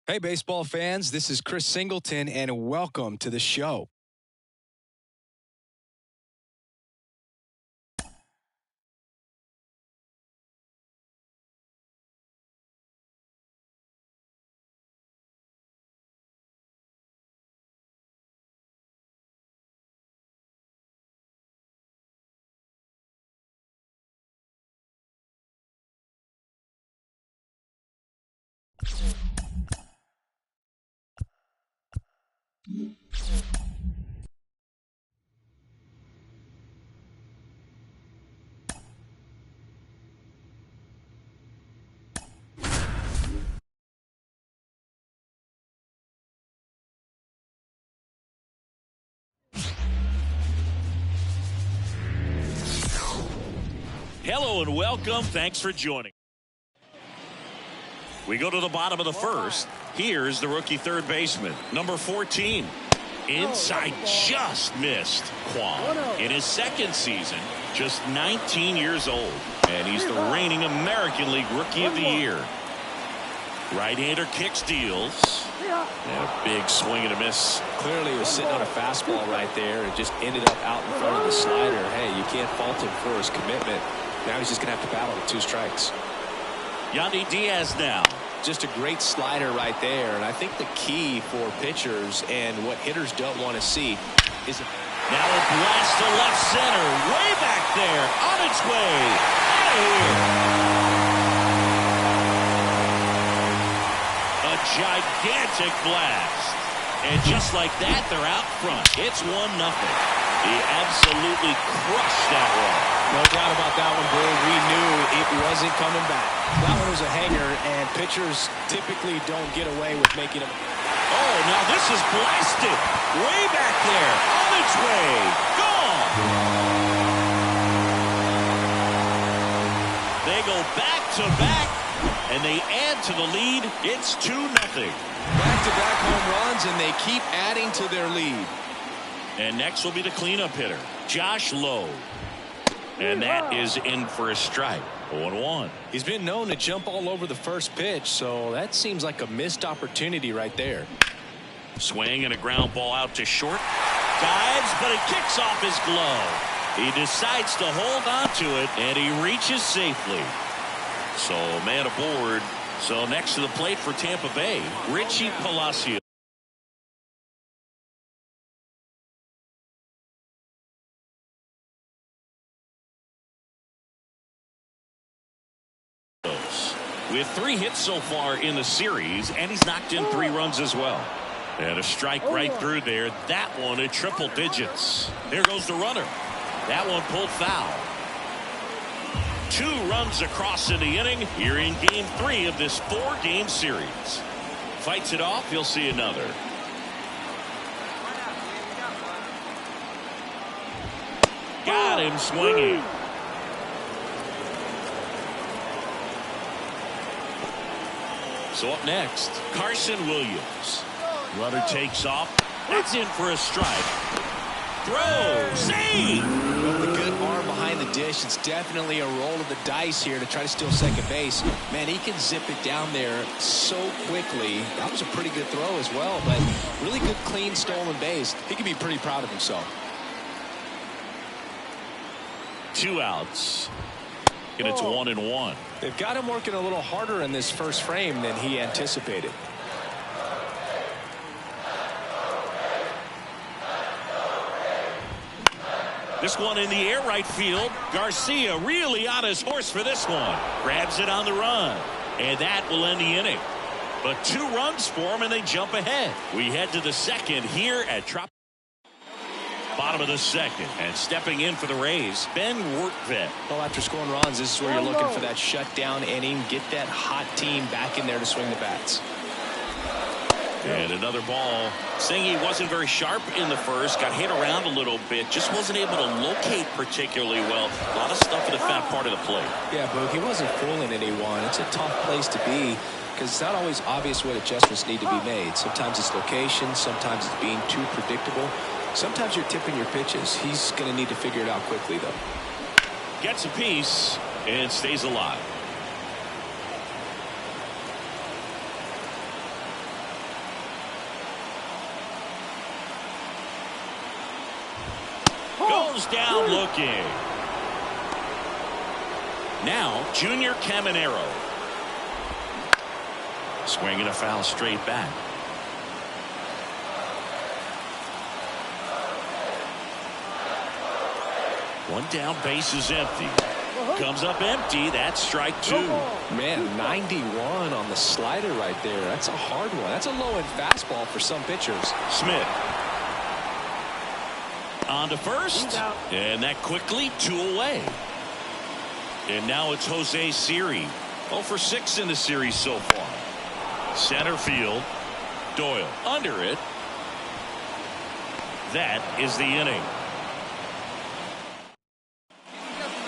Hey, baseball fans, this is Chris Singleton, and welcome to the show. Hello and welcome. Thanks for joining. We go to the bottom of the first. Here's the rookie third baseman, number 14. Inside, just missed. Kwon in his second season, just 19 years old. And he's the reigning American League Rookie of the Year. Right-hander kicks, deals. And a big swing and a miss. Clearly he was sitting on a fastball right there and just ended up out in front of the slider. Hey, you can't fault him for his commitment. Now he's just going to have to battle with 2 strikes. Yandy Diaz now. Just a great slider right there. And I think the key for pitchers and what hitters don't want to see is now a blast to left center. Way back there. On its way. Out of here. A gigantic blast. And just like that, they're out front. It's 1-0. He absolutely crushed that one. No doubt about that one, Bill. We knew it wasn't coming back. That one was a hanger, and pitchers typically don't get away with making them. Oh, now this is blasted. Way back there. On its way. Gone. They go back to back, and they add to the lead. It's 2-0. Back-to-back home runs, and they keep adding to their lead. And next will be the cleanup hitter, Josh Lowe. And that is in for a strike. 0-1. He's been known to jump all over the first pitch, so that seems like a missed opportunity right there. Swing and a ground ball out to short. Dives, but it kicks off his glove. He decides to hold on to it, and he reaches safely. So man aboard. So next to the plate for Tampa Bay, Richie Palacios. With 3 hits so far in the series, and he's knocked in 3 runs as well. And a strike right through there. That one at triple digits. There goes the runner. That one pulled foul. 2 runs across in the inning here in game 3 of this 4-game series. Fights it off. He'll see another. Got him swinging. So up next, Carson Williams. Runner takes off. That's in for a strike. Throw. Save. With a good arm behind the dish, it's definitely a roll of the dice here to try to steal second base. Man, he can zip it down there so quickly. That was a pretty good throw as well, but really good, clean, stolen base. He can be pretty proud of himself. 2 outs. And it's 1-1. They've got him working a little harder in this first frame than he anticipated. This one in the air right field. Garcia really on his horse for this one. Grabs it on the run. And that will end the inning. But 2 runs for him and they jump ahead. We head to the second here at Trop. Bottom of the second, and stepping in for the Rays, Ben Workvet. Well, after scoring runs, this is where you're looking for that shutdown inning. Get that hot team back in there to swing the bats. And another ball. Singy wasn't very sharp in the first, got hit around a little bit, just wasn't able to locate particularly well. A lot of stuff in the fat part of the plate. Yeah, Boog, he wasn't fooling anyone. It's a tough place to be because it's not always obvious what adjustments need to be made. Sometimes it's location, sometimes it's being too predictable. Sometimes you're tipping your pitches. He's going to need to figure it out quickly, though. Gets a piece and stays alive. Goes down looking. Now, Junior Caminero. Swinging a foul straight back. One down, base is empty. Comes up empty. That's strike two. Man, 91 on the slider right there. That's a hard one. That's a low-end fastball for some pitchers. Smith. On to first. And that quickly 2 away. And now it's Jose Siri. 0 for 6 in the series so far. Center field. Doyle under it. That is the inning.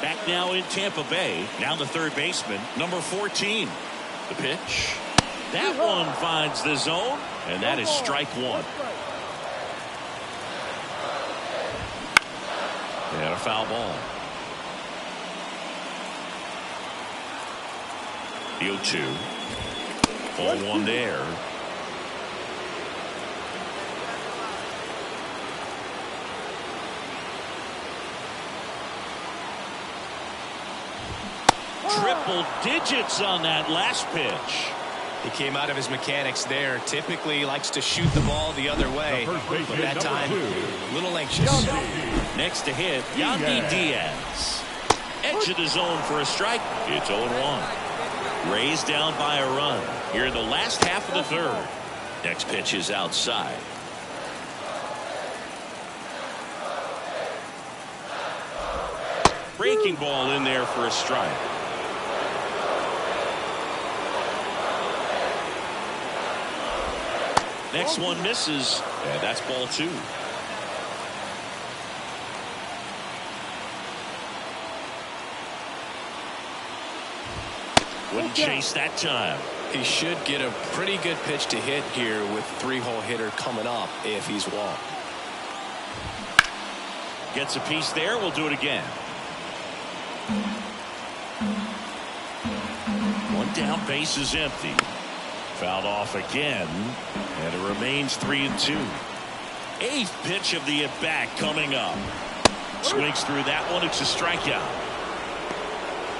Back now in Tampa Bay. Now the third baseman, number 14. The pitch. That one finds the zone, and that is strike one. And a foul ball. The 0-2. 0-1 there. Triple digits on that last pitch. He came out of his mechanics there. Typically likes to shoot the ball the other way, but that time a little anxious. Next to hit, Yandy Diaz. Edge of the zone for a strike. It's 0-1. Raised down by a run here in the last half of the third. Next pitch is outside. Breaking ball in there for a strike. Next one misses, and that's ball two. Wouldn't chase that time. He should get a pretty good pitch to hit here with 3-hole hitter coming up if he's walked. Gets a piece there. We'll do it again. One down, base is empty. Fouled off again, and it remains 3-2. Eighth pitch of the at-bat coming up. Swings through that one. It's a strikeout.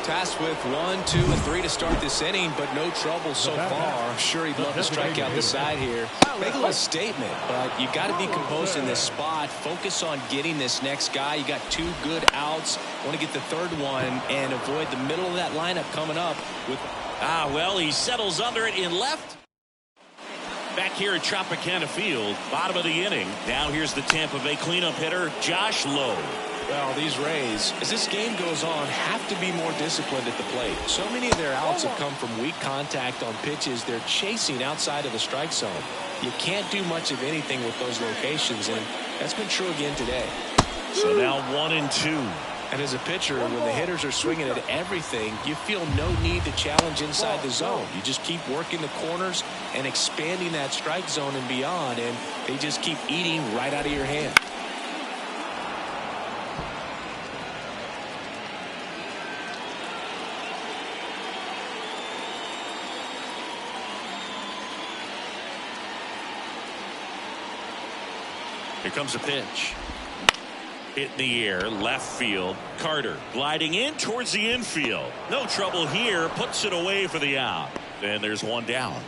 Tasked with 1, 2, and 3 to start this inning, but no trouble so far. I'm sure he'd love to strike out the side here. Make a little statement, but you got to be composed in this spot. Focus on getting this next guy. You got 2 good outs. Want to get the third one and avoid the middle of that lineup coming up with. Well, he settles under it in left. Back here at Tropicana Field, bottom of the inning. Now here's the Tampa Bay cleanup hitter, Josh Lowe. Well, these Rays, as this game goes on, have to be more disciplined at the plate. So many of their outs have come from weak contact on pitches they're chasing outside of the strike zone. You can't do much of anything with those locations, and that's been true again today. So now 1-2. And as a pitcher, when the hitters are swinging at everything, you feel no need to challenge inside the zone. You just keep working the corners and expanding that strike zone and beyond, and they just keep eating right out of your hand. Here comes a pitch. Hit in the air, left field. Carter gliding in towards the infield. No trouble here. Puts it away for the out. And there's one down.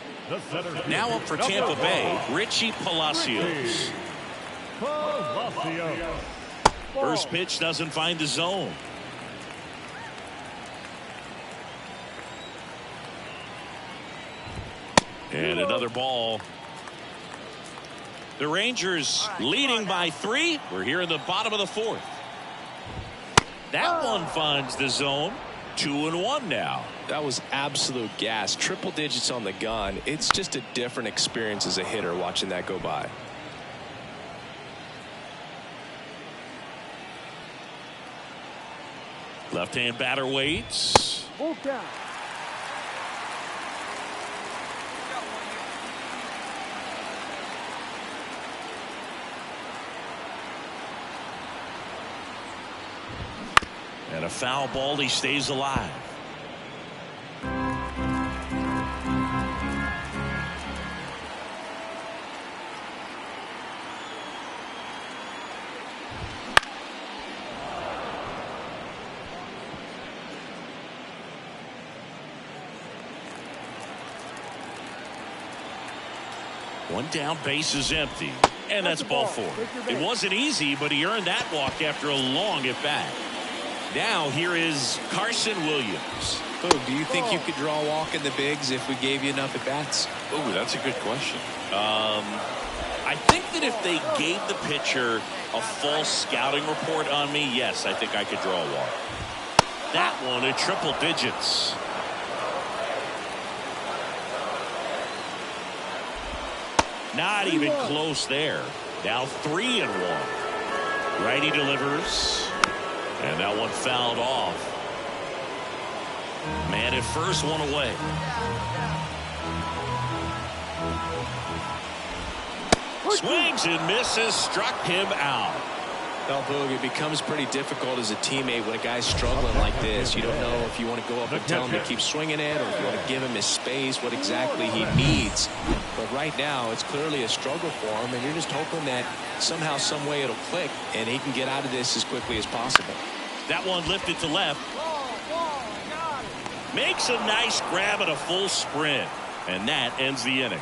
Now up for Tampa Bay, Richie Palacios. First pitch doesn't find the zone. And another ball. The Rangers leading by 3. We're here in the bottom of the 4th. That one finds the zone. 2-1 now. That was absolute gas. Triple digits on the gun. It's just a different experience as a hitter watching that go by. Left-hand batter waits. And a foul ball. He stays alive. One down, base is empty. And that's ball 4. It wasn't easy, but he earned that walk after a long at bat. Now here is Carson Williams. Boog, do you think you could draw a walk in the bigs if we gave you enough at bats? Oh, that's a good question. I think that if they gave the pitcher a false scouting report on me, yes, I think I could draw a walk. That one at triple digits. Not even close there. Now 3-1. Righty delivers. And that one fouled off. Man at first, one away. Swings and misses, struck him out. Well, Boog, it becomes pretty difficult as a teammate when a guy's struggling like this. You don't know if you want to go up and tell him to keep swinging it or if you want to give him his space, what exactly he needs. But right now, it's clearly a struggle for him, and you're just hoping that somehow, some way it'll click, and he can get out of this as quickly as possible. That one lifted to left. Makes a nice grab and a full sprint. And that ends the inning.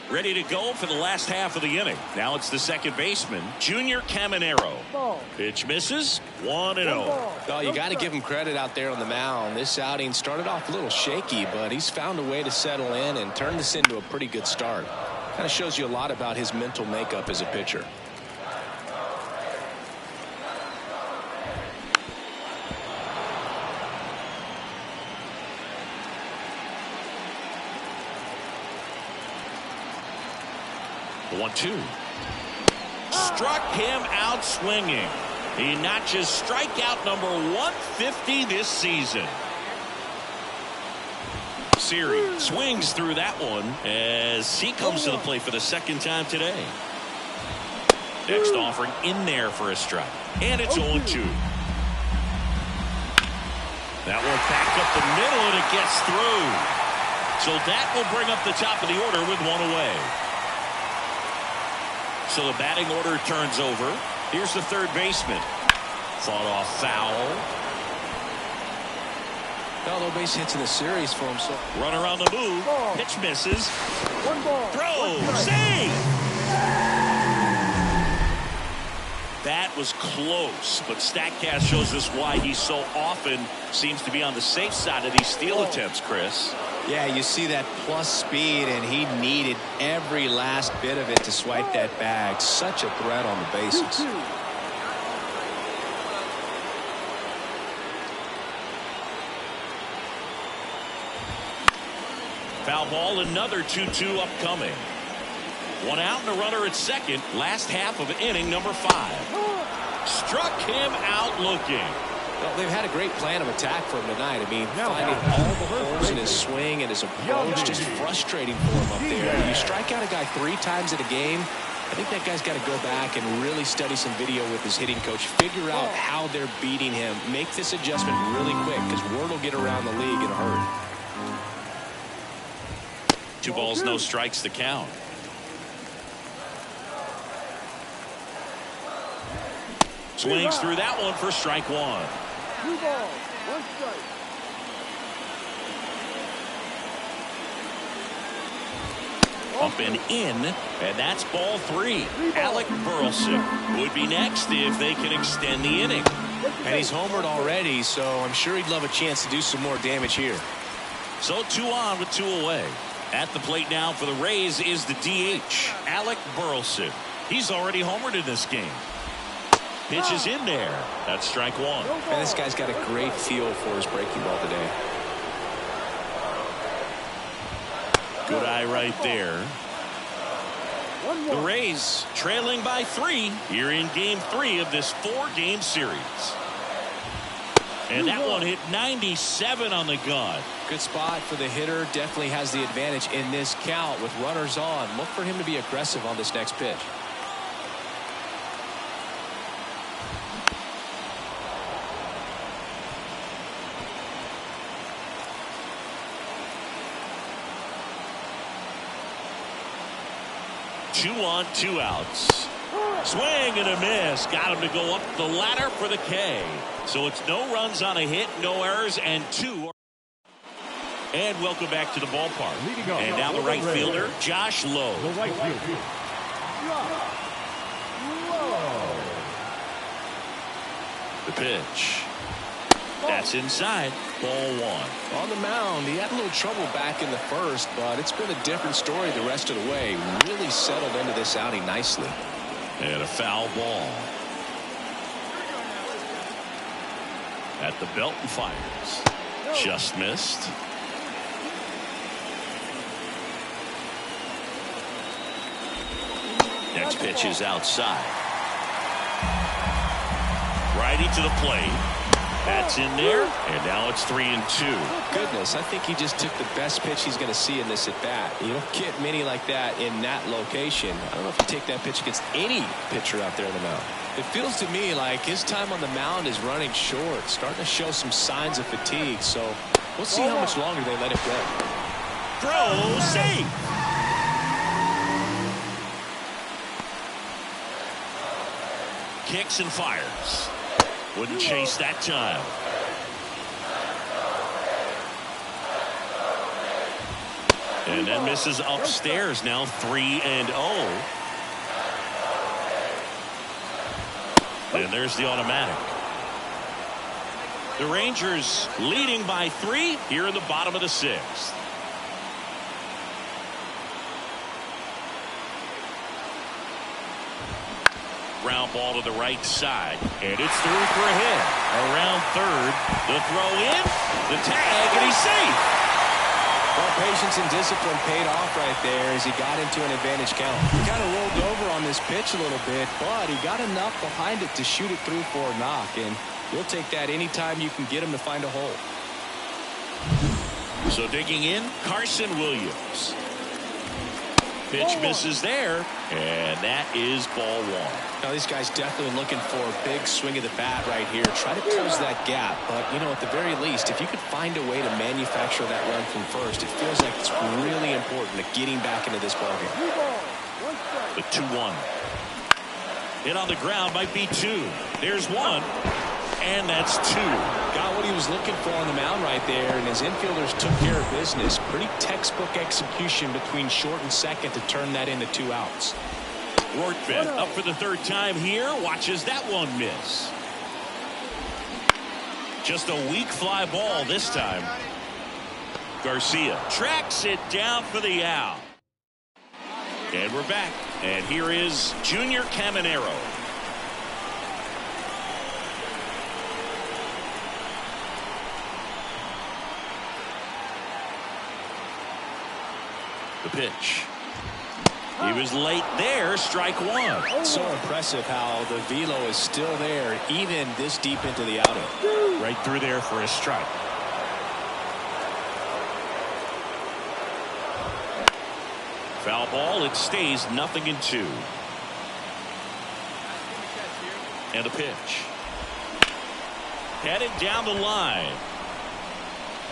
Ready to go for the last half of the inning. Now it's the second baseman, Junior Caminero. Pitch misses, 1-0. Well, you got to give him credit out there on the mound. This outing started off a little shaky, but he's found a way to settle in and turn this into a pretty good start. Kind of shows you a lot about his mental makeup as a pitcher. The 1-2. Struck him out swinging. He notches strikeout number 150 this season. Siri swings through that one as he comes to the plate for the second time today. Next offering in there for a strike. And it's 0-2. That one back up the middle and it gets through. So that will bring up the top of the order with one away. So the batting order turns over. Here's the third baseman. Fought off foul. Well, no base hits in the series for him. So Runner on the move. Pitch misses. Throw. Save. That was close, but StatCast shows us why he so often seems to be on the safe side of these steal attempts, Chris. Yeah, you see that plus speed, and he needed every last bit of it to swipe that bag. Such a threat on the bases. Foul ball, another 2-2 upcoming. One out and a runner at second. Last half of inning number 5. Struck him out looking. Well, they've had a great plan of attack for him tonight. I mean, finding all the holes in his swing and his approach, just frustrating for him up there. You strike out a guy 3 times in a game, I think that guy's got to go back and really study some video with his hitting coach, figure out how they're beating him, make this adjustment really quick, because word will get around the league in a hurry. 2 balls, no strikes to count. Swings through that one for strike 1. 2 balls, 1 strike. Up and in, and that's ball 3. Alec Burleson would be next if they can extend the inning. And he's homered already, so I'm sure he'd love a chance to do some more damage here. So 2 on with 2 away. At the plate now for the Rays is the DH, Alec Burleson. He's already homered in this game. Pitch is in there. That's strike 1. And this guy's got a great feel for his breaking ball today. Good eye right there. The Rays trailing by 3 here in game 3 of this 4-game series. And that one hit 97 on the gun. Good spot for the hitter. Definitely has the advantage in this count with runners on. Look for him to be aggressive on this next pitch. Two on, 2 outs. Swing and a miss. Got him to go up the ladder for the K. So it's no runs on a hit, no errors, and 2. And welcome back to the ballpark. And now the right fielder, Josh Lowe. The right fielder, Lowe. The pitch. That's inside. Ball one. On the mound, he had a little trouble back in the first, but it's been a different story the rest of the way. Really settled into this outing nicely. And a foul ball. At the belt and fires. Just missed. Next pitch is outside. Righty to the plate. That's in there, and now it's 3-2. Goodness, I think he just took the best pitch he's going to see in this at bat. You don't get many like that in that location. I don't know if you take that pitch against any pitcher out there in the mound. It feels to me like his time on the mound is running short, starting to show some signs of fatigue. So we'll see how much longer they let it go. Throw safe. Kicks and fires. Wouldn't chase that time. And then misses upstairs. Now 3-0. And there's the automatic. The Rangers leading by 3 here in the bottom of the 6th. Ground ball to the right side, and it's through for a hit. Around third, the throw in, the tag, and he's safe. Well, patience and discipline paid off right there as he got into an advantage count. He kind of rolled over on this pitch a little bit, but he got enough behind it to shoot it through for a knock, and you'll take that anytime you can get him to find a hole. So digging in, Carson Williams. Pitch misses there, and that is ball one. Now, these guys definitely looking for a big swing of the bat right here. Try to close that gap, but, you know, at the very least, if you could find a way to manufacture that run from first, it feels like it's really important to getting back into this ballgame. The 2-1. Hit on the ground might be 2. There's 1. And that's 2. Got what he was looking for on the mound right there, and his infielders took care of business. Pretty textbook execution between short and second to turn that into 2 outs. Rortvedt up for the 3rd time here. Watches that one miss. Just a weak fly ball this time. Garcia tracks it down for the out. And we're back. And here is Junior Caminero. The pitch. He was late there. Strike 1. So impressive how the velo is still there even this deep into the outing. Right through there for a strike. Foul ball. It stays 0-2. And the pitch. Headed down the line.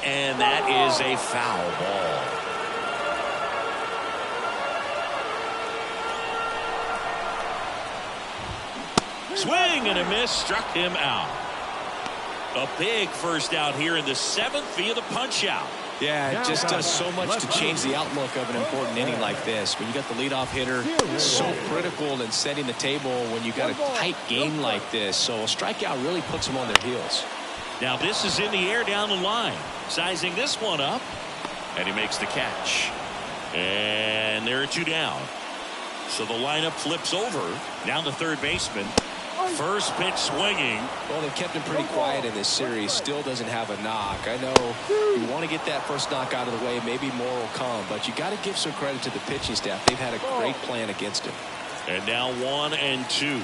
And that is a foul ball. Swing and a miss, struck him out. A big first out here in the 7th via the punch out. Yeah, it just does so much to change the outlook of an important inning like this. When you got the leadoff hitter, so critical in setting the table when you got a tight game like this. So a strikeout really puts them on their heels. Now this is in the air down the line. Sizing this one up. And he makes the catch. And there are 2 down. So the lineup flips over. Now the third baseman. First pitch swinging. Well, they've kept him pretty quiet in this series. Still doesn't have a knock. I know you want to get that first knock out of the way. Maybe more will come. But you got to give some credit to the pitching staff. They've had a great plan against him. And now 1-2.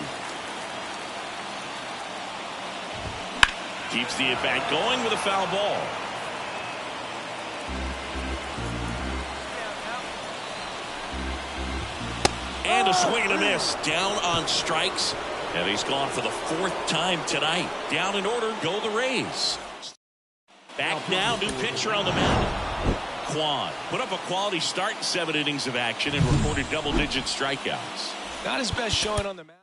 Keeps the at-bat going with a foul ball. And a swing and a miss. Down on strikes. And he's gone for the 4th time tonight. Down in order, go the Rays. Back now, new pitcher on the mound. Kwan put up a quality start in 7 innings of action and recorded double-digit strikeouts. Not his best showing on the mound.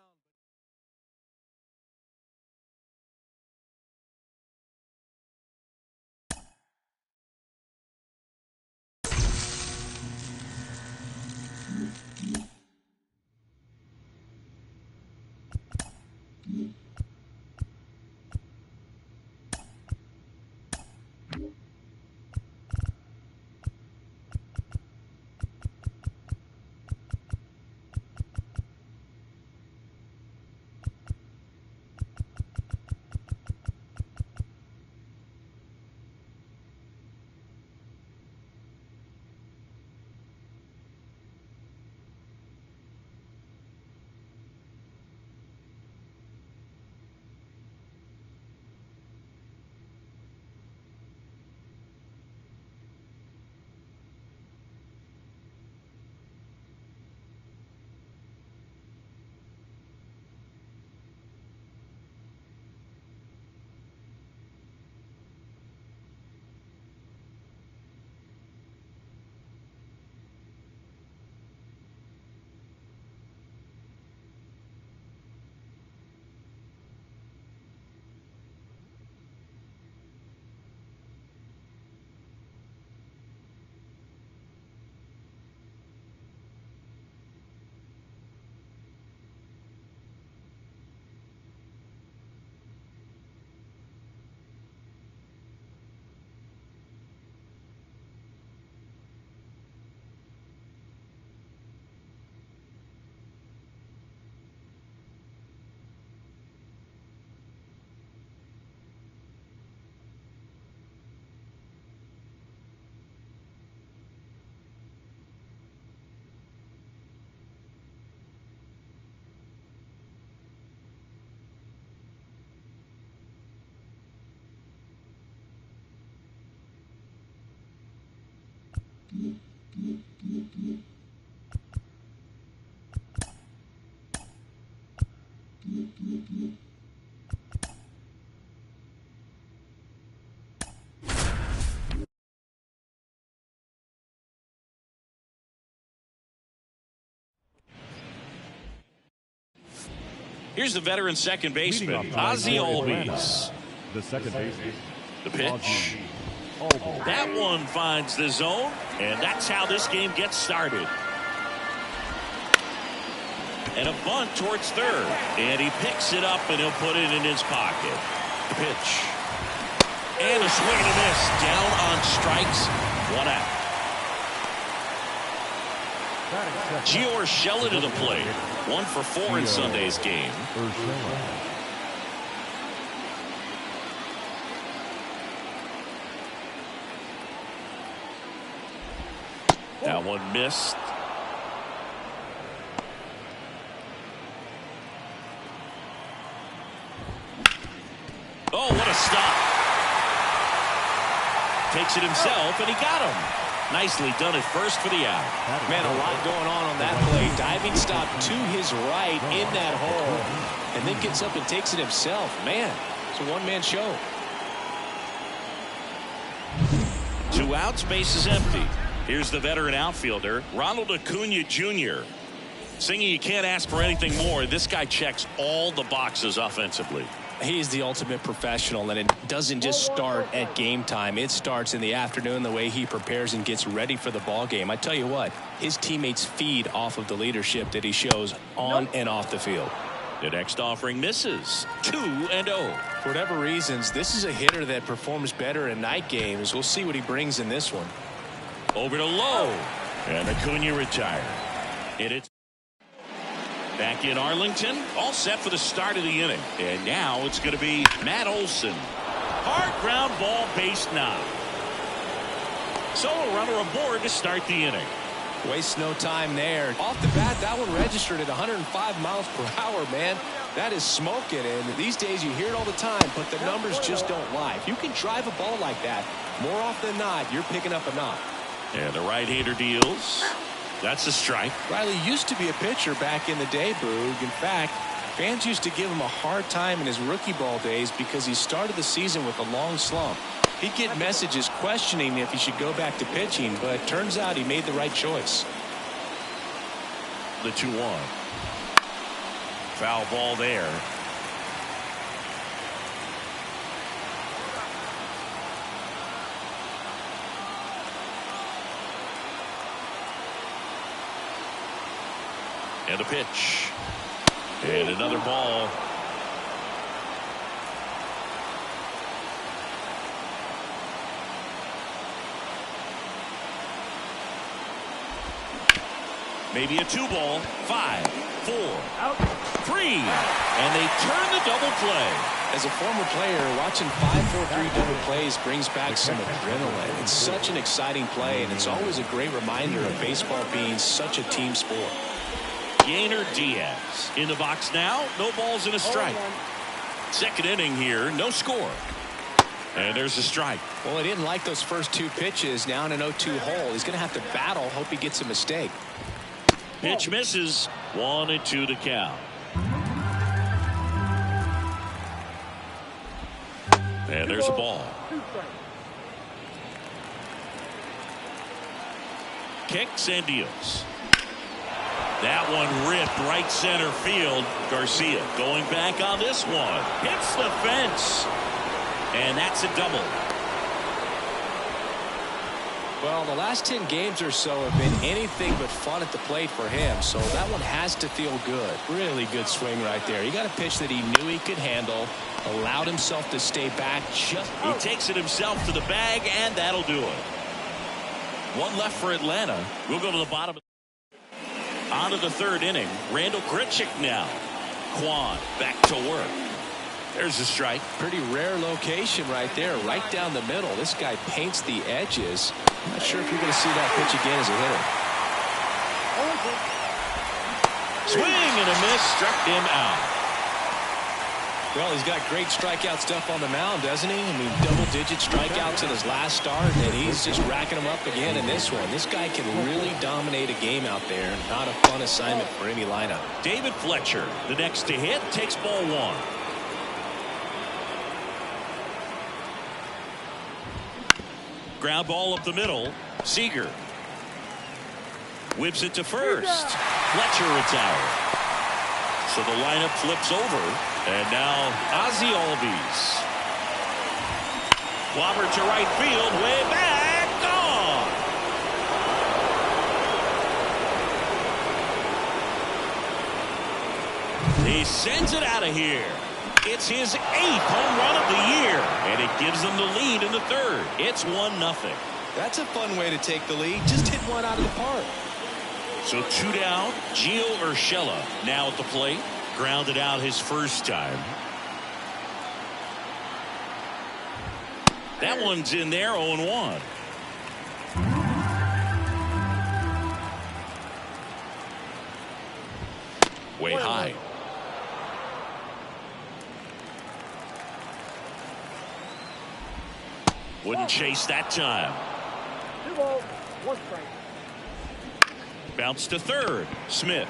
Here's the veteran second baseman, Ozzie Albies. The second baseman. The pitch. That one finds the zone, and that's how this game gets started. And a bunt towards third, and he picks it up, and he'll put it in his pocket. The pitch. And a swing and a miss. Down on strikes. 1 out. Gio Urshela to the plate. 1 for 4 in Sunday's game. That one missed. Oh, what a stop. Takes it himself, and he got him. Nicely done at first for the out. Man, a lot going on that play. Diving stop to his right in that hole, and then gets up and takes it himself. Man, it's a one-man show. 2 outs, base is empty. Here's the veteran outfielder, Ronald Acuna Jr. Singing, you can't ask for anything more. This guy checks all the boxes offensively. He's the ultimate professional, and it doesn't just start at game time. It starts in the afternoon, the way he prepares and gets ready for the ball game. I tell you what, his teammates feed off of the leadership that he shows on and off the field. The next offering misses. 2-0. For whatever reasons, this is a hitter that performs better in night games. We'll see what he brings in this one. Over to Lowe, and Acuna retired. It's back in Arlington, all set for the start of the inning. And now it's going to be Matt Olson. Hard ground ball, base knock. So a runner aboard to start the inning. Waste no time there. Off the bat, that one registered at 105 miles per hour, man. That is smoking, and these days you hear it all the time, but the numbers just don't lie. If you can drive a ball like that, more often than not, you're picking up a knock. And the right-hander deals. That's a strike. Riley used to be a pitcher back in the day, Boog. In fact, fans used to give him a hard time in his rookie ball days because he started the season with a long slump. He'd get messages questioning if he should go back to pitching, but it turns out he made the right choice. The 2-1. Foul ball there. And a pitch. And another ball. Maybe a 2-ball. 5, 4, 3. And they turn the double play. As a former player, watching 5-4-3 double plays brings back some adrenaline. It's such an exciting play, and it's always a great reminder of baseball being such a team sport. Yainer Diaz in the box now. No balls and a strike. Second inning here. No score. And there's a strike. Well, he didn't like those first 2 pitches. Now in an 0-2 hole. He's going to have to battle. Hope he gets a mistake. Pitch misses. 1-2 to count. And there's a ball. Kicks and deals. That one ripped right center field. Garcia going back on this one. Hits the fence. And that's a double. Well, the last 10 games or so have been anything but fun at the plate for him, so that one has to feel good. Really good swing right there. He got a pitch that he knew he could handle, allowed himself to stay back. He takes it himself to the bag, and that'll do it. One left for Atlanta. We'll go to the bottom. On to the third inning. Randall Grichuk now. Kwan back to work. There's a strike. Pretty rare location right there, right down the middle. This guy paints the edges. I'm not sure if you're going to see that pitch again as a hitter. Swing and a miss, struck him out. Well, he's got great strikeout stuff on the mound, doesn't he? I mean, double-digit strikeouts in his last start, and he's just racking them up again in this one. This guy can really dominate a game out there. Not a fun assignment for any lineup. David Fletcher, the next to hit, takes ball one. Ground ball up the middle. Seager whips it to first. Fletcher retired. So the lineup flips over. And now Ozzie Albies. Wobber to right field. Way back. Gone. He sends it out of here. It's his 8th home run of the year. And it gives them the lead in the third. It's 1-0. That's a fun way to take the lead. Just hit one out of the park. So 2 down. Gio Urshela now at the plate. Grounded out his first time. That one's in there, 0-1. Way high. Wouldn't chase that time. 2 balls, 1 strike. Bounce to third. Smith.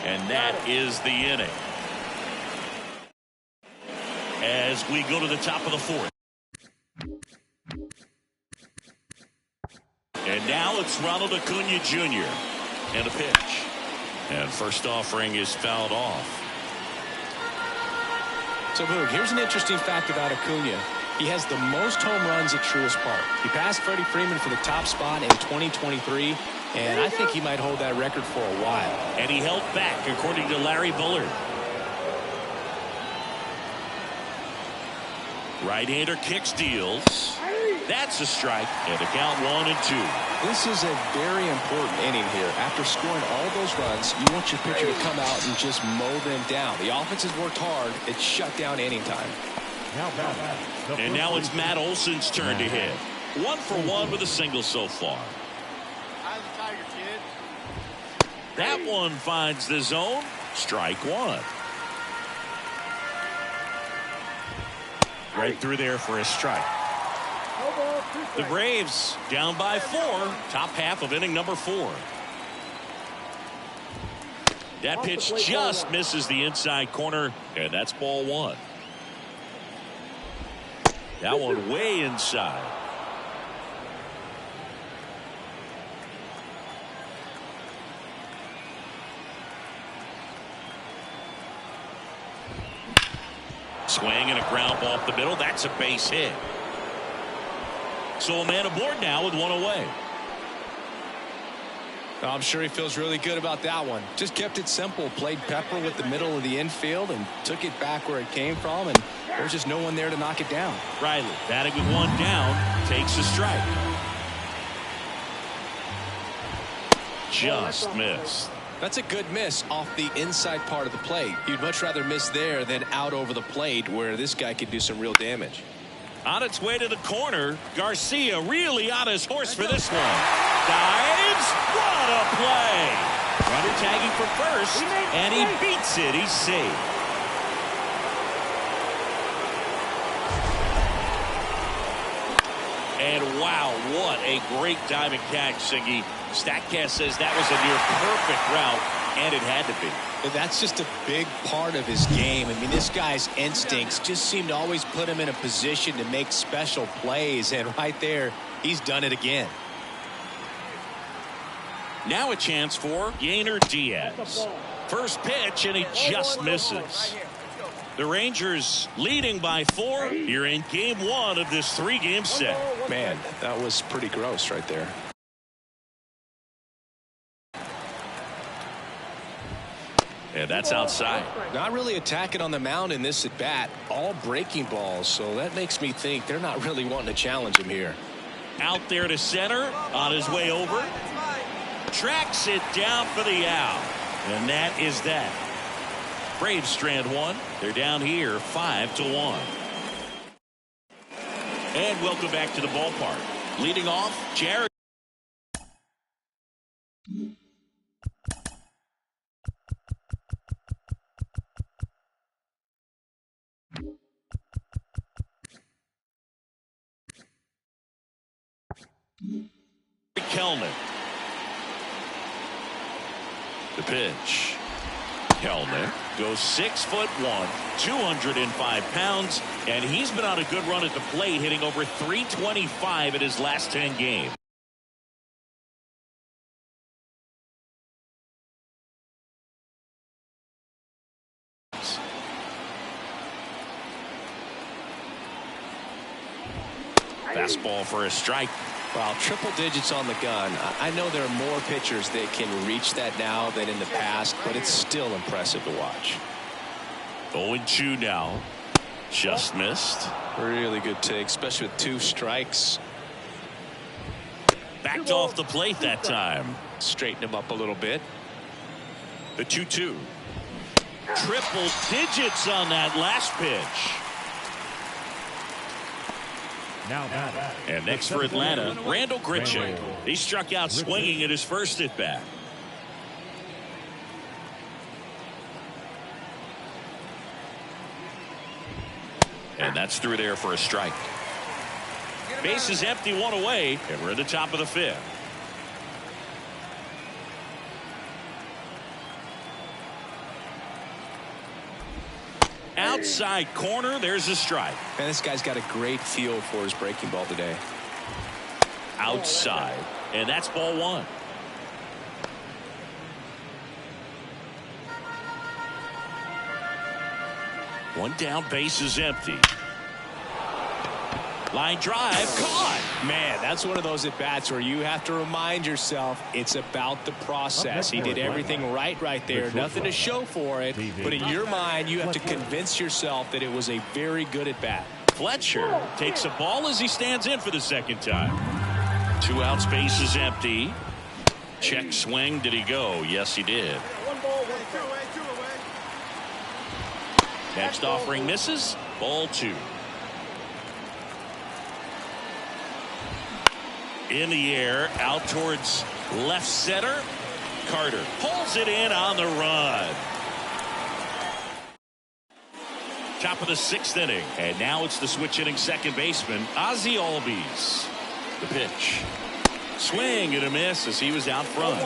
And that is the inning. As we go to the top of the 4th. And now it's Ronald Acuna Jr. And a pitch. And first offering is fouled off. So, Boog, here's an interesting fact about Acuna. He has the most home runs at Truist Park. He passed Freddie Freeman for the top spot in 2023, and I think he might hold that record for a while. And he held back, according to Larry Bullard. Right-hander kicks, deals. That's a strike, and the count 1-2. This is a very important inning here. After scoring all those runs, you want your pitcher to come out and just mow them down. The offense has worked hard. It's shut down inning time. And now it's Matt Olson's turn to hit. 1 for 1 with a single so far. That one finds the zone. Strike 1. Right through there for a strike. The Braves down by 4. Top half of inning number 4. That pitch just misses the inside corner, and that's ball 1. That one way inside. Swing and a ground ball up the middle. That's a base hit. So a man aboard now with 1 away. I'm sure he feels really good about that one. Just kept it simple. Played pepper with the middle of the infield and took it back where it came from. And there's just no one there to knock it down. Riley batting with 1 down. Takes a strike. Just missed. That's a good miss off the inside part of the plate. You'd much rather miss there than out over the plate where this guy could do some real damage. On its way to the corner, Garcia really on his horse for this one. Dives. What a play. Runner tagging for first, and he beats it. He's safe. And wow, what a great diving catch, Singy. StatCast says that was a near perfect route, and it had to be. But that's just a big part of his game. I mean, this guy's instincts just seem to always put him in a position to make special plays, and right there, he's done it again. Now a chance for Yainer Diaz. First pitch, and he just misses. The Rangers leading by 4 here in game 1 of this 3-game set. Man, that was pretty gross right there. And that's outside. Not really attacking on the mound in this at bat. All breaking balls, so that makes me think they're not really wanting to challenge him here. Out there to center, on his way over. Tracks it down for the out. And that is that. Braves strand 1. They're down here 5-1. And welcome back to the ballpark. Leading off, Jared. Kelnick. The pitch. Kelnick goes 6'1", 205 pounds, and he's been on a good run at the plate, hitting over .325 in his last 10 games. Fastball for a strike. Wow, triple digits on the gun. I know there are more pitchers that can reach that now than in the past, but it's still impressive to watch. 0-2 now. Just missed. Really good take, especially with 2 strikes. Backed off the plate that time. Straighten him up a little bit. The 2-2. Triple digits on that last pitch. And next for Atlanta, Randall Grichuk. He struck out swinging at his first at bat. And that's through there for a strike. Base is empty, 1 away, and we're at the top of the 5th. Outside corner, there's a strike. Man, this guy's got a great feel for his breaking ball today. Outside, and that's ball 1. One down, base is empty. Line drive, caught. Man, that's one of those at bats where you have to remind yourself it's about the process. He did everything right there. Nothing to show for it, but in your mind you have to convince yourself that it was a very good at bat. Fletcher takes a ball as he stands in for the second time. 2 outs, base is empty. Check swing. Did he go? Yes, he did. Next offering misses. Ball 2. In the air, out towards left center. Carter pulls it in on the run. Top of the 6th inning, and now it's the switch hitting second baseman Ozzie Albies. The pitch, swing and a miss as he was out front.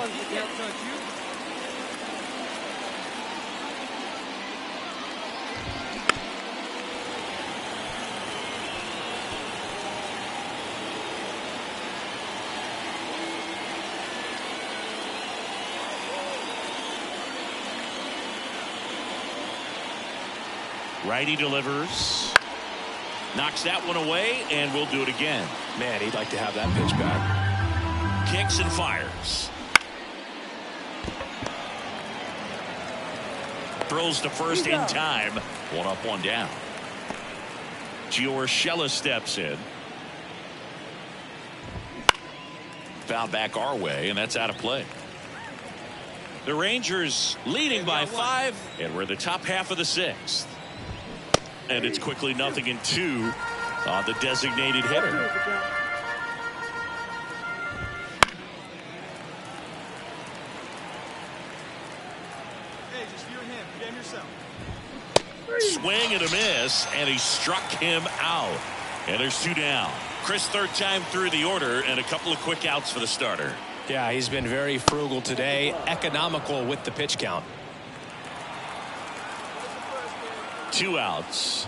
Righty delivers. Knocks that one away, and we'll do it again. Man, he'd like to have that pitch back. Kicks and fires. Throws to first in time. 1 up, 1 down. Giorgella steps in. Foul back our way, and that's out of play. The Rangers leading by 5, and we're the top half of the 6th. And it's quickly 0-2 on the designated hitter. Hey, just you and him. Game yourself. Swing and a miss, and he struck him out. And there's 2 down. Chris, 3rd time through the order, and a couple of quick outs for the starter. Yeah, he's been very frugal today, economical with the pitch count. 2 outs.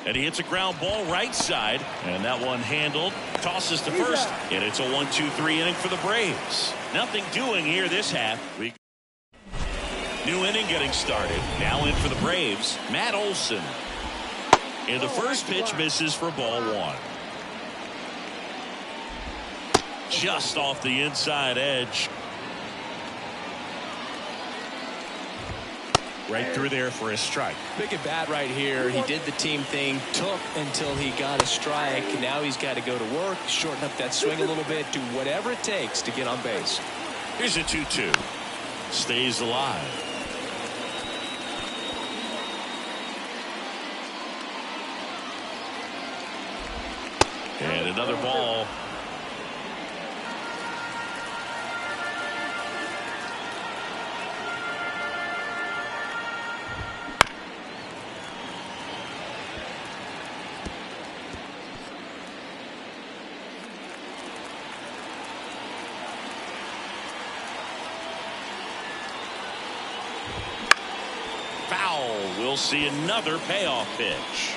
And he hits a ground ball right side, and that one handled. Tosses to first, and it's a 1-2-3 inning for the Braves. Nothing doing here this half. New inning getting started. Now in for the Braves, Matt Olson. And the first pitch misses for ball 1. Just off the inside edge. Right through there for a strike. Big at bat right here. He did the team thing, took until he got a strike. Now he's got to go to work, shorten up that swing a little bit, do whatever it takes to get on base. Here's a 2-2. Stays alive. And another ball. we'll see another payoff pitch.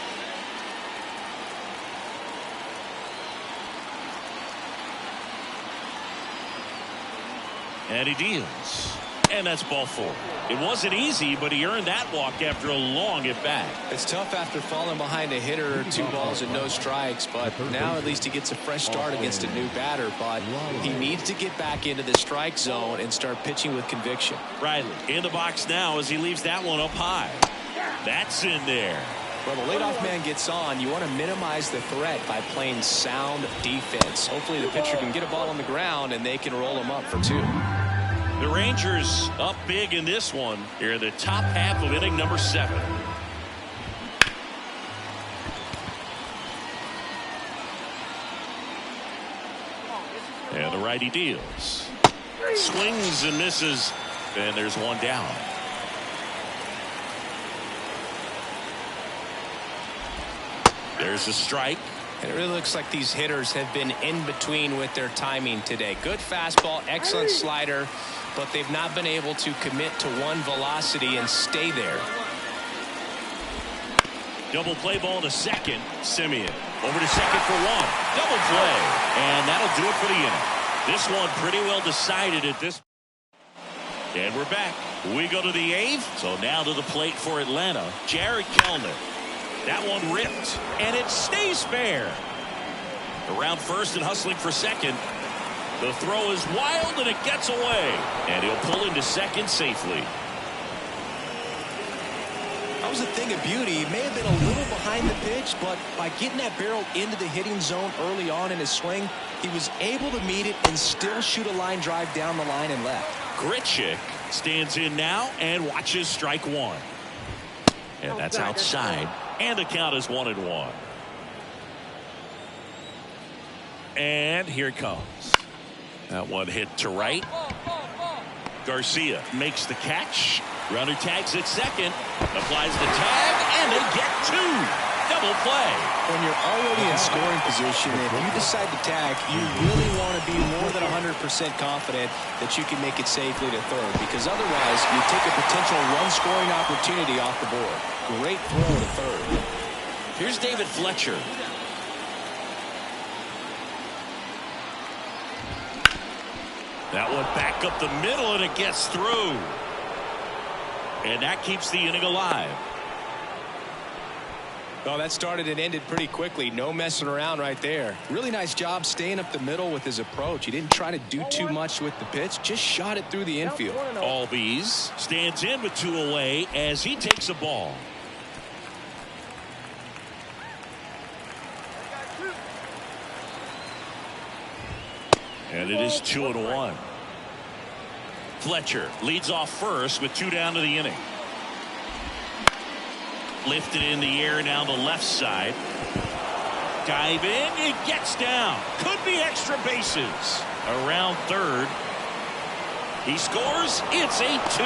And he deals. And that's ball 4. It wasn't easy, but he earned that walk after a long at-bat. It's tough after falling behind a hitter, 2 balls and no strikes, but now at least he gets a fresh start against a new batter. But he needs to get back into the strike zone and start pitching with conviction. Riley in the box now as he leaves that one up high. That's in there. Well, the leadoff man gets on. You want to minimize the threat by playing sound defense. Hopefully the pitcher can get a ball on the ground and they can roll him up for 2. The Rangers up big in this one here in the top half of inning number 7. And the righty deals. Swings and misses. And there's one down. There's a strike. And it really looks like these hitters have been in between with their timing today. Good fastball, excellent slider, but they've not been able to commit to one velocity and stay there. Double play ball to second. Simeon over to second for 1. Double play. And that'll do it for the inning. This one pretty well decided at this. And we're back. We go to the 8th. So now to the plate for Atlanta. Jared Kellner. That one ripped, and it stays fair. Around first and hustling for second. The throw is wild, and it gets away. And he'll pull into second safely. That was a thing of beauty. He may have been a little behind the pitch, but by getting that barrel into the hitting zone early on in his swing, he was able to meet it and still shoot a line drive down the line and left. Grichuk stands in now and watches strike 1. And that's outside. And the count is 1-1. And here it comes. That one hit to right. Garcia makes the catch. Runner tags at second. Applies the tag. And they get 2. Double play. When you're already in scoring position, if you decide to tag, you really want to be more than 100% confident that you can make it safely to third. Because otherwise, you take a potential run-scoring opportunity off the board. Great throw to third. Here's David Fletcher. That one back up the middle, and it gets through. And that keeps the inning alive. Oh, that started and ended pretty quickly. No messing around right there. Really nice job staying up the middle with his approach. He didn't try to do too much with the pitch. Just shot it through the infield. Albies stands in with 2 away as he takes a ball. And it is 2-1. Fletcher leads off first with 2 down to the inning. Lifted in the air now the left side. Dive in. It gets down. Could be extra bases. Around third. He scores. It's 8-2.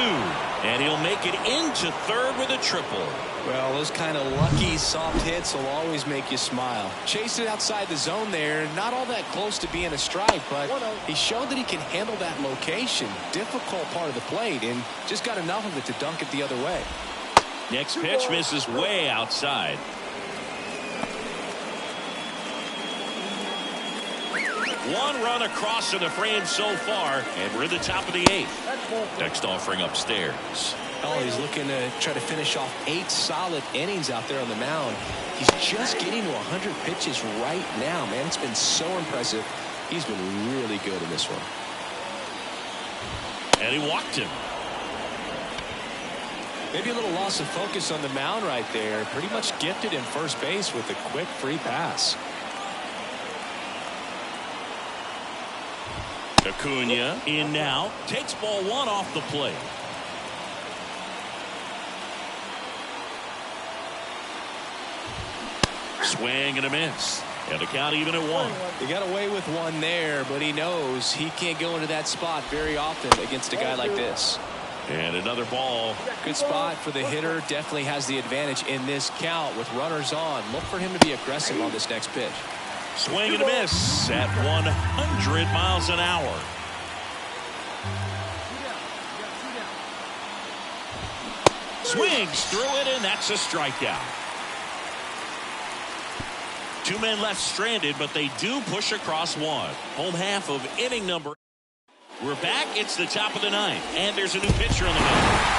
And he'll make it into third with a triple. Well, those kind of lucky soft hits will always make you smile. Chased it outside the zone there. Not all that close to being a strike, but he showed that he can handle that location. Difficult part of the plate, and just got enough of it to dunk it the other way. Next pitch misses way outside. One run across in the frame so far, and we're in the top of the 8th. Next offering upstairs. Oh, he's looking to try to finish off 8 solid innings out there on the mound. He's just getting to 100 pitches right now, man. It's been so impressive. He's been really good in this one. And he walked him. Maybe a little loss of focus on the mound right there. Pretty much gifted him first base with a quick free pass. Acuna in now. Takes ball 1 off the plate. Swing and a miss. And the count even at 1. He got away with 1 there, but he knows he can't go into that spot very often against a guy like this. And another ball. Good spot for the hitter. Definitely has the advantage in this count with runners on. Look for him to be aggressive on this next pitch. Swing and a miss at 100 miles an hour. Swings through it, and that's a strikeout. Two men left stranded, but they do push across one. Home half of inning number. We're back. It's the top of the ninth, and there's a new pitcher on the mound.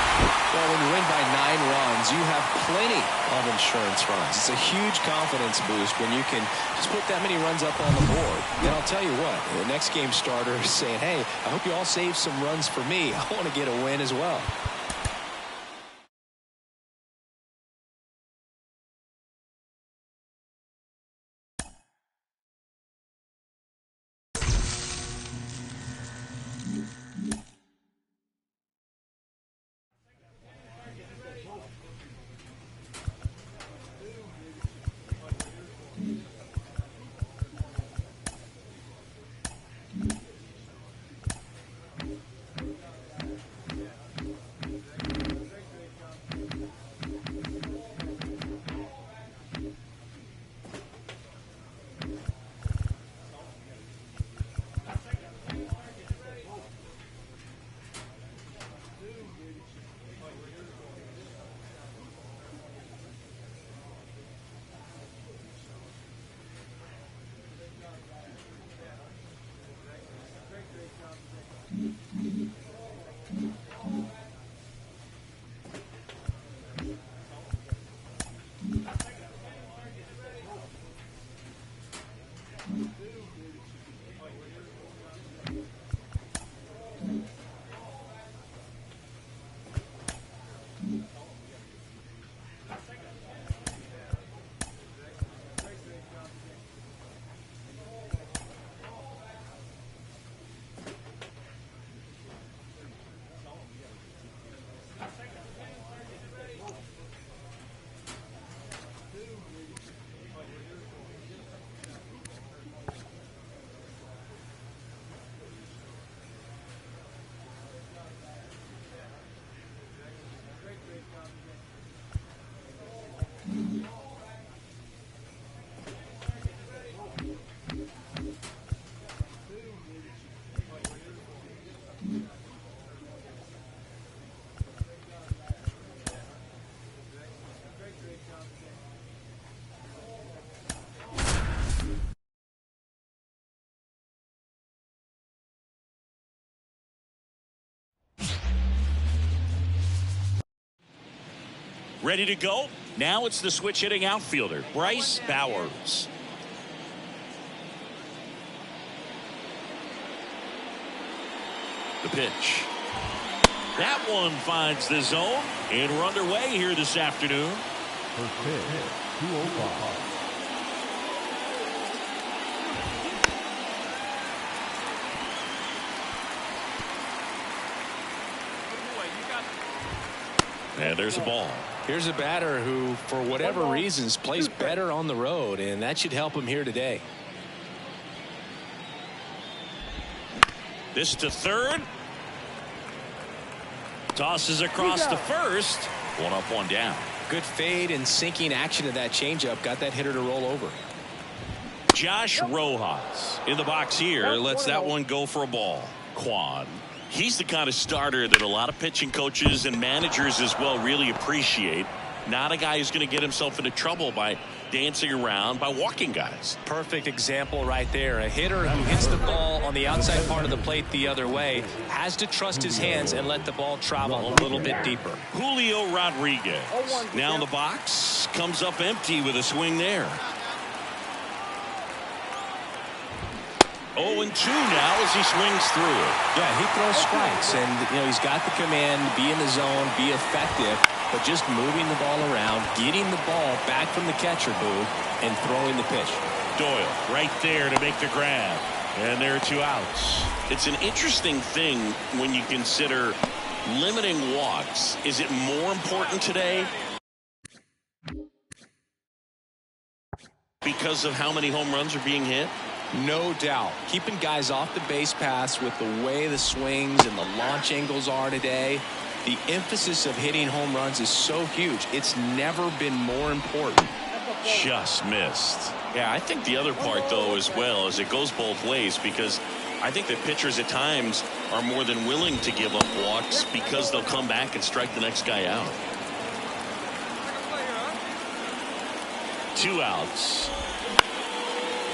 Well, when you win by 9 runs, you have plenty of insurance runs. It's a huge confidence boost when you can just put that many runs up on the board. And I'll tell you what, the next game starter is saying, hey, I hope you all save some runs for me. I want to get a win as well. Ready to go? Now it's the switch hitting outfielder, Bryce Bowers. The pitch. That one finds the zone, and we're underway here this afternoon. First pitch, 205. And there's a ball. Here's a batter who, for whatever reasons, plays better on the road, and that should help him here today. This to third. Tosses across to first. One up, one down. Good fade and sinking action of that changeup got that hitter to roll over. Josh Rojas in the box here lets that one go for a ball. Quan. He's the kind of starter that a lot of pitching coaches and managers as well really appreciate. Not a guy who's going to get himself into trouble by dancing around, by walking guys. Perfect example right there. A hitter who hits the ball on the outside part of the plate the other way has to trust his hands and let the ball travel a little bit deeper. Julio Rodriguez now in the box, comes up empty with a swing there. 0-2 now as he swings through it. Yeah, he throws strikes, and he's got the command, be in the zone, be effective, but just moving the ball around, getting the ball back from the catcher booth, and throwing the pitch. Doyle right there to make the grab, and there are 2 outs. It's an interesting thing when you consider limiting walks. Is it more important today because of how many home runs are being hit? No doubt. Keeping guys off the base paths with the way the swings and the launch angles are today, the emphasis of hitting home runs is so huge. It's never been more important. Just missed. Yeah, I think the other part, though, as well, is it goes both ways, because I think that pitchers at times are more than willing to give up walks because they'll come back and strike the next guy out. 2 outs.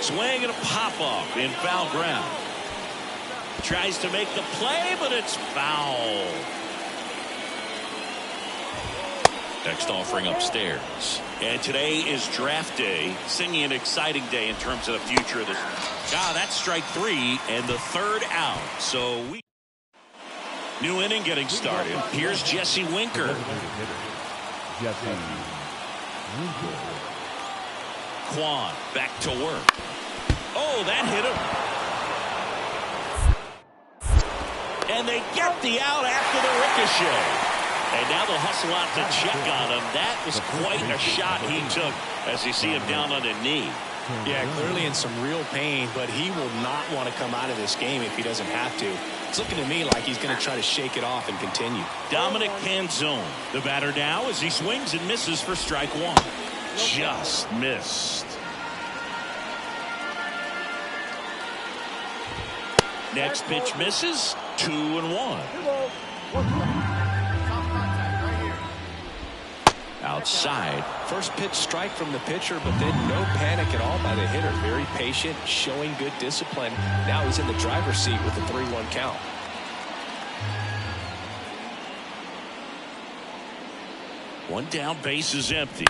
Swing and a pop-up in foul ground. Tries to make the play, but it's foul. Next offering upstairs. And today is draft day. Singing an exciting day in terms of the future of this. That's strike 3 and the 3rd out. So new inning getting started. Here's Jesse Winker. Kwan back to work. Oh, that hit him. And they get the out after the ricochet. And now they'll hustle out to check on him. That was quite a shot he took as you see him down on a knee. Yeah, clearly in some real pain, but he will not want to come out of this game if he doesn't have to. It's looking to me like he's going to try to shake it off and continue. Dominic Canzone, the batter now, as he swings and misses for strike 1. Just missed. Next pitch misses. 2-1. Outside. First pitch strike from the pitcher, but then no panic at all by the hitter. Very patient, showing good discipline. Now he's in the driver's seat with a 3-1 count. One down, base is empty.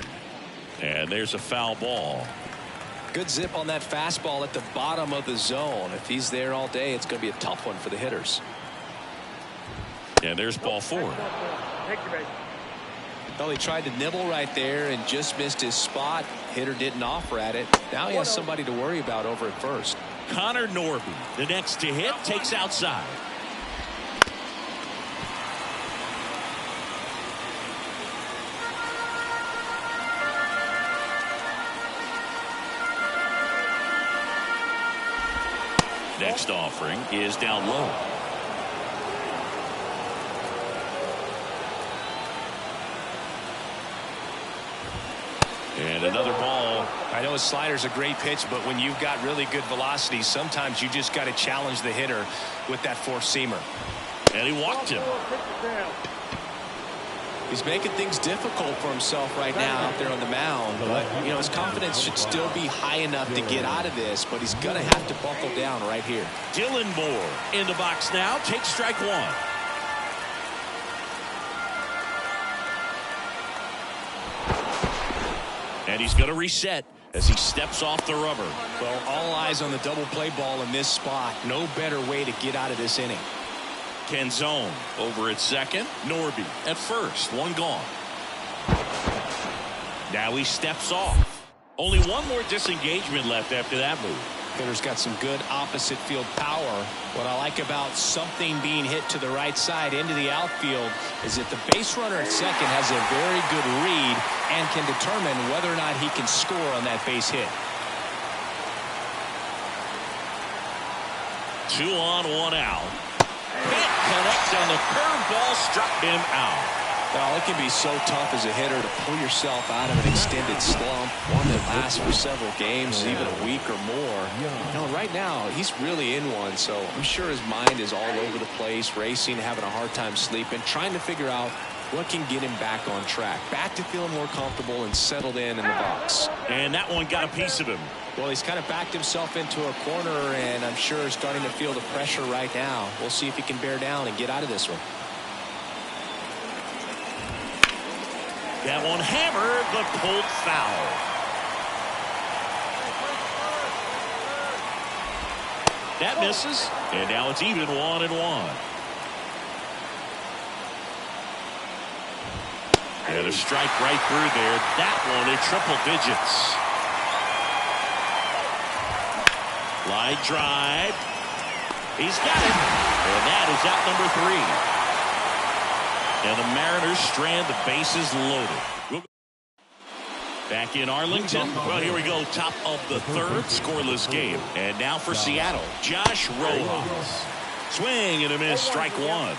And there's a foul ball. Good zip on that fastball at the bottom of the zone. If he's there all day, it's going to be a tough one for the hitters. And there's ball 4. Well, he tried to nibble right there and just missed his spot. Hitter didn't offer at it. Now he has somebody to worry about over at first. Connor Norby, the next to hit, takes outside. Next offering is down low. And another ball. I know his slider's a great pitch, but when you've got really good velocity, sometimes you just got to challenge the hitter with that four-seamer. And he walked him. He's making things difficult for himself right now out there on the mound. But, you know, his confidence should still be high enough to get out of this, but he's going to have to buckle down right here. Dylan Moore in the box now. Takes strike 1. And he's going to reset as he steps off the rubber. Well, all eyes on the double play ball in this spot. No better way to get out of this inning. Canzone over at second. Norby at first. One gone. Now he steps off. Only one more disengagement left after that move. Hitter's got some good opposite field power. What I like about something being hit to the right side into the outfield is that the base runner at second has a very good read and can determine whether or not he can score on that base hit. 2 on, 1 out. Hit connects on the curveball, struck him out. Well, it can be so tough as a hitter to pull yourself out of an extended slump, one that lasts for several games, even a week or more. You know, right now, he's really in one, so I'm sure his mind is all over the place, racing, having a hard time sleeping, trying to figure out what can get him back on track, back to feeling more comfortable and settled in the box. And that one got a piece of him. Well, he's kind of backed himself into a corner, and I'm sure starting to feel the pressure right now. We'll see if he can bear down and get out of this one. That one hammered, but pulled foul. That misses, and now it's even 1-1. And a strike right through there. That one at triple digits. Line drive. He's got it. And that is out number 3. And the Mariners strand the bases loaded. Back in Arlington. Well, here we go. Top of the 3rd. Scoreless game. And now for Seattle. Josh Rojas. Swing and a miss. Strike 1.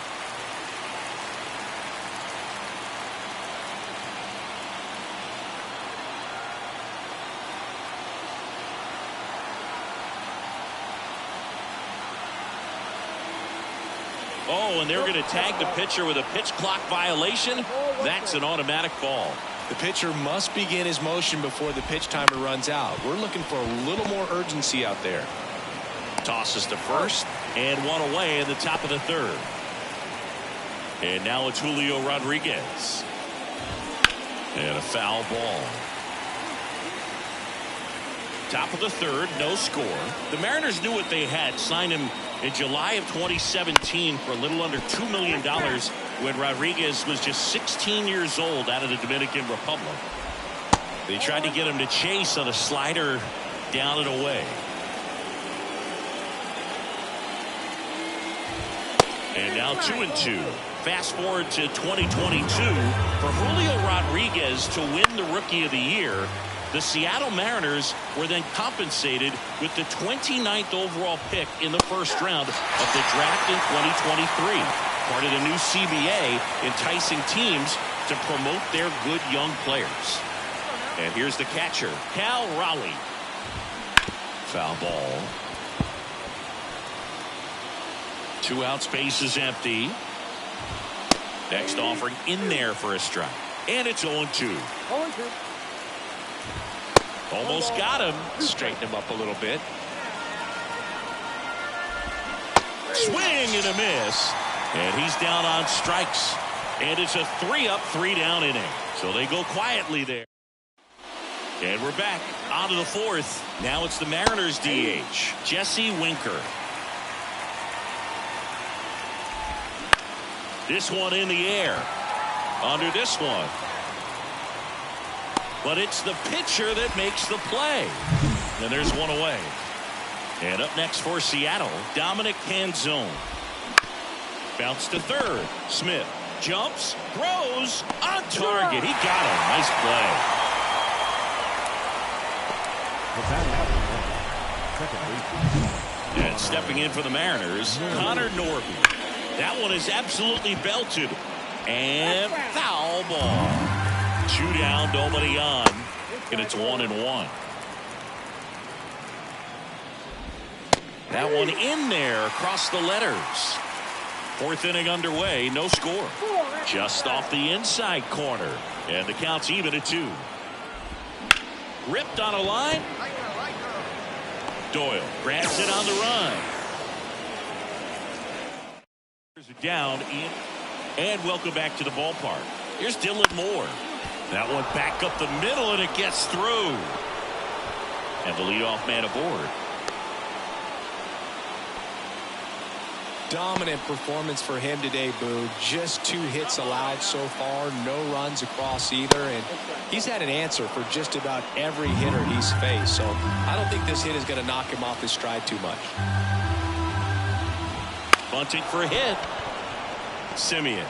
Oh, and they're going to tag the pitcher with a pitch clock violation. That's an automatic ball. The pitcher must begin his motion before the pitch timer runs out. We're looking for a little more urgency out there. Tosses to first, and one away in the top of the third. And now it's Julio Rodriguez. And a foul ball. Top of the third, no score. The Mariners knew what they had. Signed him in July of 2017 for a little under $2 million when Rodriguez was just 16 years old out of the Dominican Republic. They tried to get him to chase on a slider down and away. And now 2-2. Fast forward to 2022. For Julio Rodriguez to win the Rookie of the Year, the Seattle Mariners were then compensated with the 29th overall pick in the first round of the draft in 2023. Part of the new CBA, enticing teams to promote their good young players. And here's the catcher, Cal Raleigh. Foul ball. 2 out, space is empty. Next offering in there for a strike. And it's 0-2. 0-2. Almost got him. Straighten him up a little bit. Swing and a miss. And he's down on strikes. And it's a 3-up, 3-down inning. So they go quietly there. And we're back onto the fourth. Now it's the Mariners DH, Jesse Winker. This one in the air. Under this one. But it's the pitcher that makes the play. And there's one away. And up next for Seattle, Dominic Canzone. Bounce to third. Smith jumps, throws, on target. He got him. Nice play. And stepping in for the Mariners, Connor Norton. That one is absolutely belted. And foul ball. 2 down, nobody on. And it's 1-1. That one in there across the letters. Fourth inning underway, no score. Just off the inside corner. And the count's even at 2. Ripped on a line. Doyle grabs it on the run. Down in. And welcome back to the ballpark. Here's Dylan Moore. That one back up the middle, and it gets through. And the leadoff man aboard. Dominant performance for him today, Boo. Just 2 hits allowed so far. No runs across either. And he's had an answer for just about every hitter he's faced. So I don't think this hit is going to knock him off his stride too much. Bunting for a hit. Simeon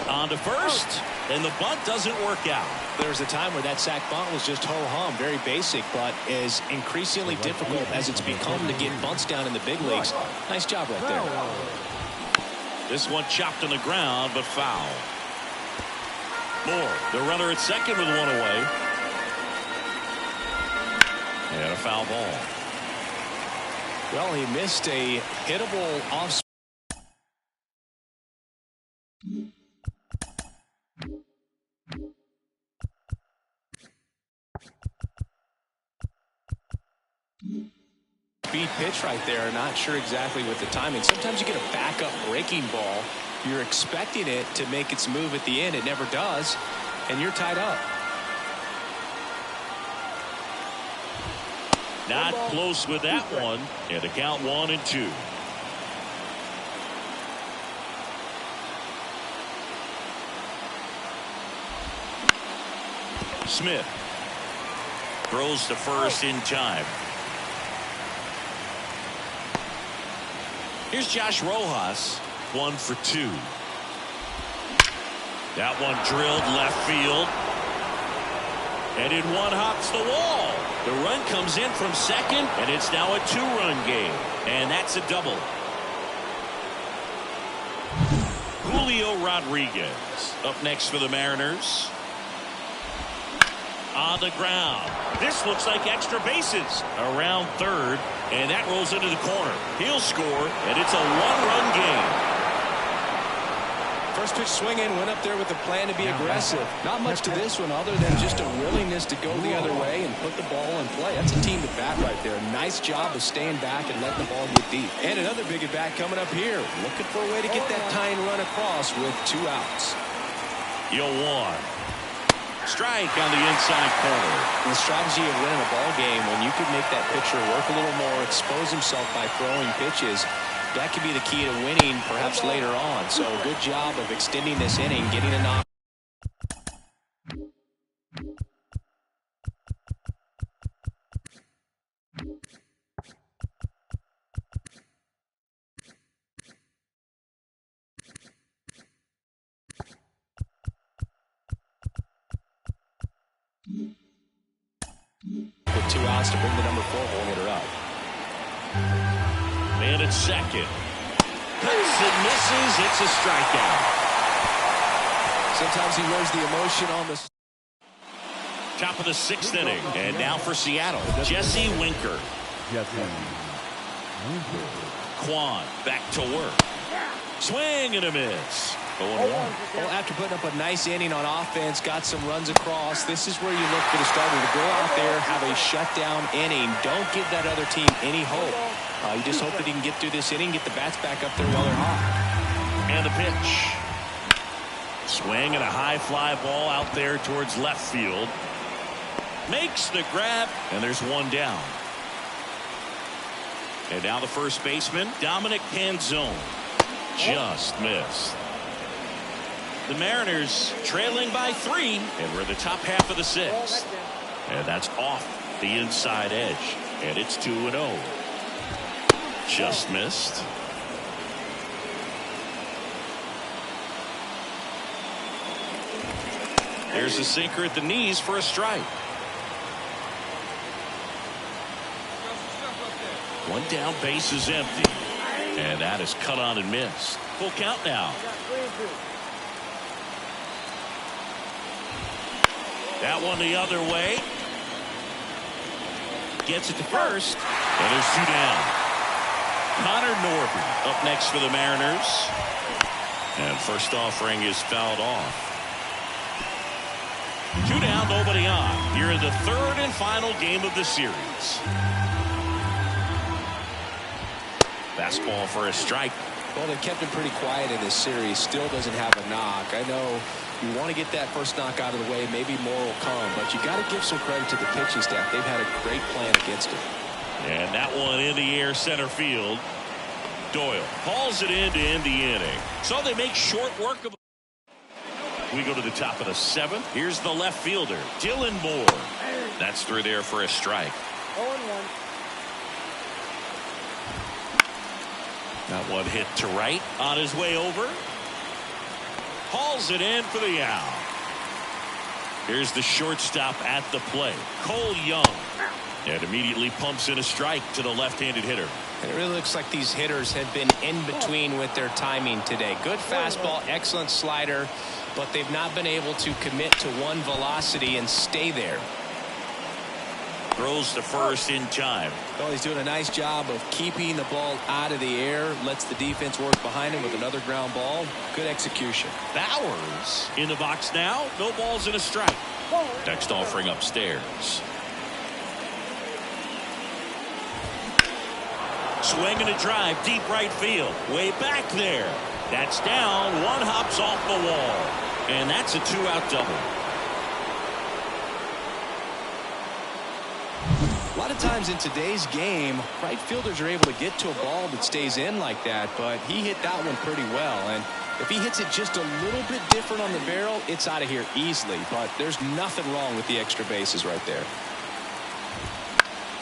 on to first, and the bunt doesn't work out. There's a time where that sac bunt was just ho-hum, very basic, but is increasingly difficult as it's become to get bunts down in the big leagues. Nice job right there. This one chopped on the ground, but foul. Moore, the runner at second with one away. And a foul ball. Well, he missed a hittable off. Speed pitch right there. Not sure exactly with the timing. Sometimes you get a backup breaking ball. You're expecting it to make its move at the end. It never does. And you're tied up. Not close with that one. And the count 1-2. Smith throws to first in time. Here's Josh Rojas, 1 for 2. That one drilled left field. And in one hops the wall. The run comes in from second, and it's now a 2-run game. And that's a double. Julio Rodriguez up next for the Mariners. On the ground. This looks like extra bases. Around third, and that rolls into the corner. He'll score, and it's a 1-run game. First pitch swinging, went up there with a plan to be aggressive. Not much to this one other than just a willingness to go the other way and put the ball in play. That's a team at bat right there. Nice job of staying back and letting the ball get deep. And another big at bat coming up here. Looking for a way to get that tying run across with 2 outs. 0-1. Strike on the inside corner. The strategy of winning a ball game, when you could make that pitcher work a little more, expose himself by throwing pitches, that could be the key to winning perhaps later on. So good job of extending this inning, getting a knock. With 2 outs to bring the number 4 hole hitter up. Man at second. Cuts and misses. It's a strikeout. Sometimes he wears the emotion on the Top of the 6th inning. And now for Seattle, Jesse Winker. Kwan back to work. Swing and a miss. 0-1. Well, after putting up a nice inning on offense, got some runs across, this is where you look for the starter to go out there, have a shutdown inning. Don't give that other team any hope. You just hope that he can get through this inning, get the bats back up there while they're hot. And the pitch. Swing and a high fly ball out there towards left field. Makes the grab, and there's 1 down. And now the first baseman, Dominic Canzone. Just missed. The Mariners trailing by 3, and we're in the top half of the 6th. And that's off the inside edge, and it's 2-0. Just missed. There's a sinker at the knees for a strike. 1 down, base is empty. And that is cut on and missed. Full count now. That one the other way. Gets it to first. And there's 2 down. Connor Norby up next for the Mariners. And first offering is fouled off. 2 down, nobody on. Here in the 3rd and final game of the series. Fastball for a strike. Well, they've kept him pretty quiet in this series. Still doesn't have a knock. I know you want to get that first knock out of the way. Maybe more will come, but you got to give some credit to the pitching staff. They've had a great plan against him. And that one in the air center field. Doyle hauls it in to end the inning. So they make short work of it. We go to the top of the 7th. Here's the left fielder, Dylan Moore. That's through there for a strike. 0-1. That one hit to right on his way over. Hauls it in for the out. Here's the shortstop at the plate, Cole Young. And immediately pumps in a strike to the left-handed hitter. And it really looks like these hitters have been in between with their timing today. Good fastball, excellent slider, but they've not been able to commit to one velocity and stay there. Throws to first in time. Well, he's doing a nice job of keeping the ball out of the air. Lets the defense work behind him with another ground ball. Good execution. Bowers in the box now. No balls and a strike. Next offering upstairs. Swing and a drive deep right field. Way back there. That's down. One hops off the wall. And that's a 2-out double. A lot of times in today's game, right fielders are able to get to a ball that stays in like that, but he hit that one pretty well. And if he hits it just a little bit different on the barrel, it's out of here easily. But there's nothing wrong with the extra bases right there.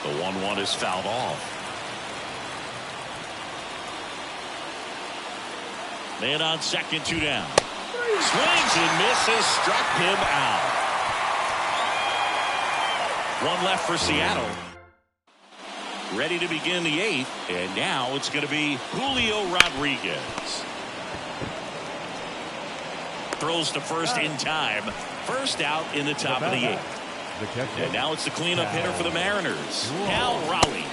The 1-1 is fouled off. Man on second, 2 down. Swings and misses, struck him out. 1 left for Seattle. Ready to begin the 8th, and now it's going to be Julio Rodriguez. Throws to first in time. First out in the top of the 8th. And now it's the cleanup hitter for the Mariners, Cal Raleigh.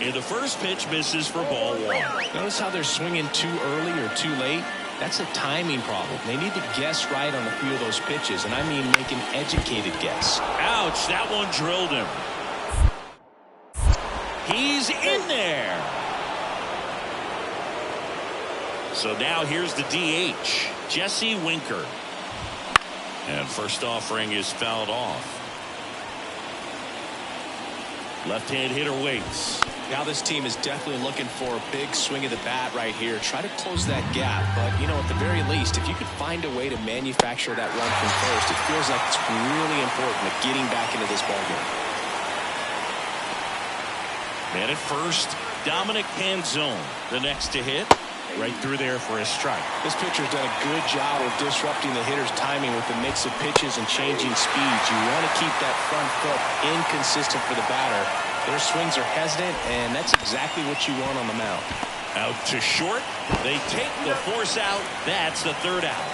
And the first pitch misses for ball 1. Notice how they're swinging too early or too late. That's a timing problem. They need to guess right on a few of those pitches, and I mean make an educated guess. Ouch, that one drilled him. He's in there. So now here's the DH, Jesse Winker. And first offering is fouled off. Left-hand hitter waits. Now this team is definitely looking for a big swing of the bat right here. Try to close that gap. But, you know, at the very least, if you could find a way to manufacture that run from first, it feels like it's really important to getting back into this ballgame. Man at first, Dominic Canzone, the next to hit. Right through there for a strike. This pitcher's done a good job of disrupting the hitter's timing with the mix of pitches and changing speeds. You want to keep that front foot inconsistent for the batter. Their swings are hesitant, and that's exactly what you want on the mound. Out to short. They take the force out. That's the third out.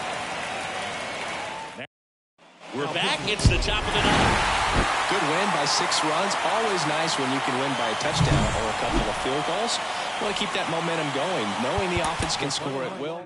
We're back. It's the top of the ninth. Good win by 6 runs. Always nice when you can win by a touchdown or a couple of field goals. You want to keep that momentum going, knowing the offense can score at will.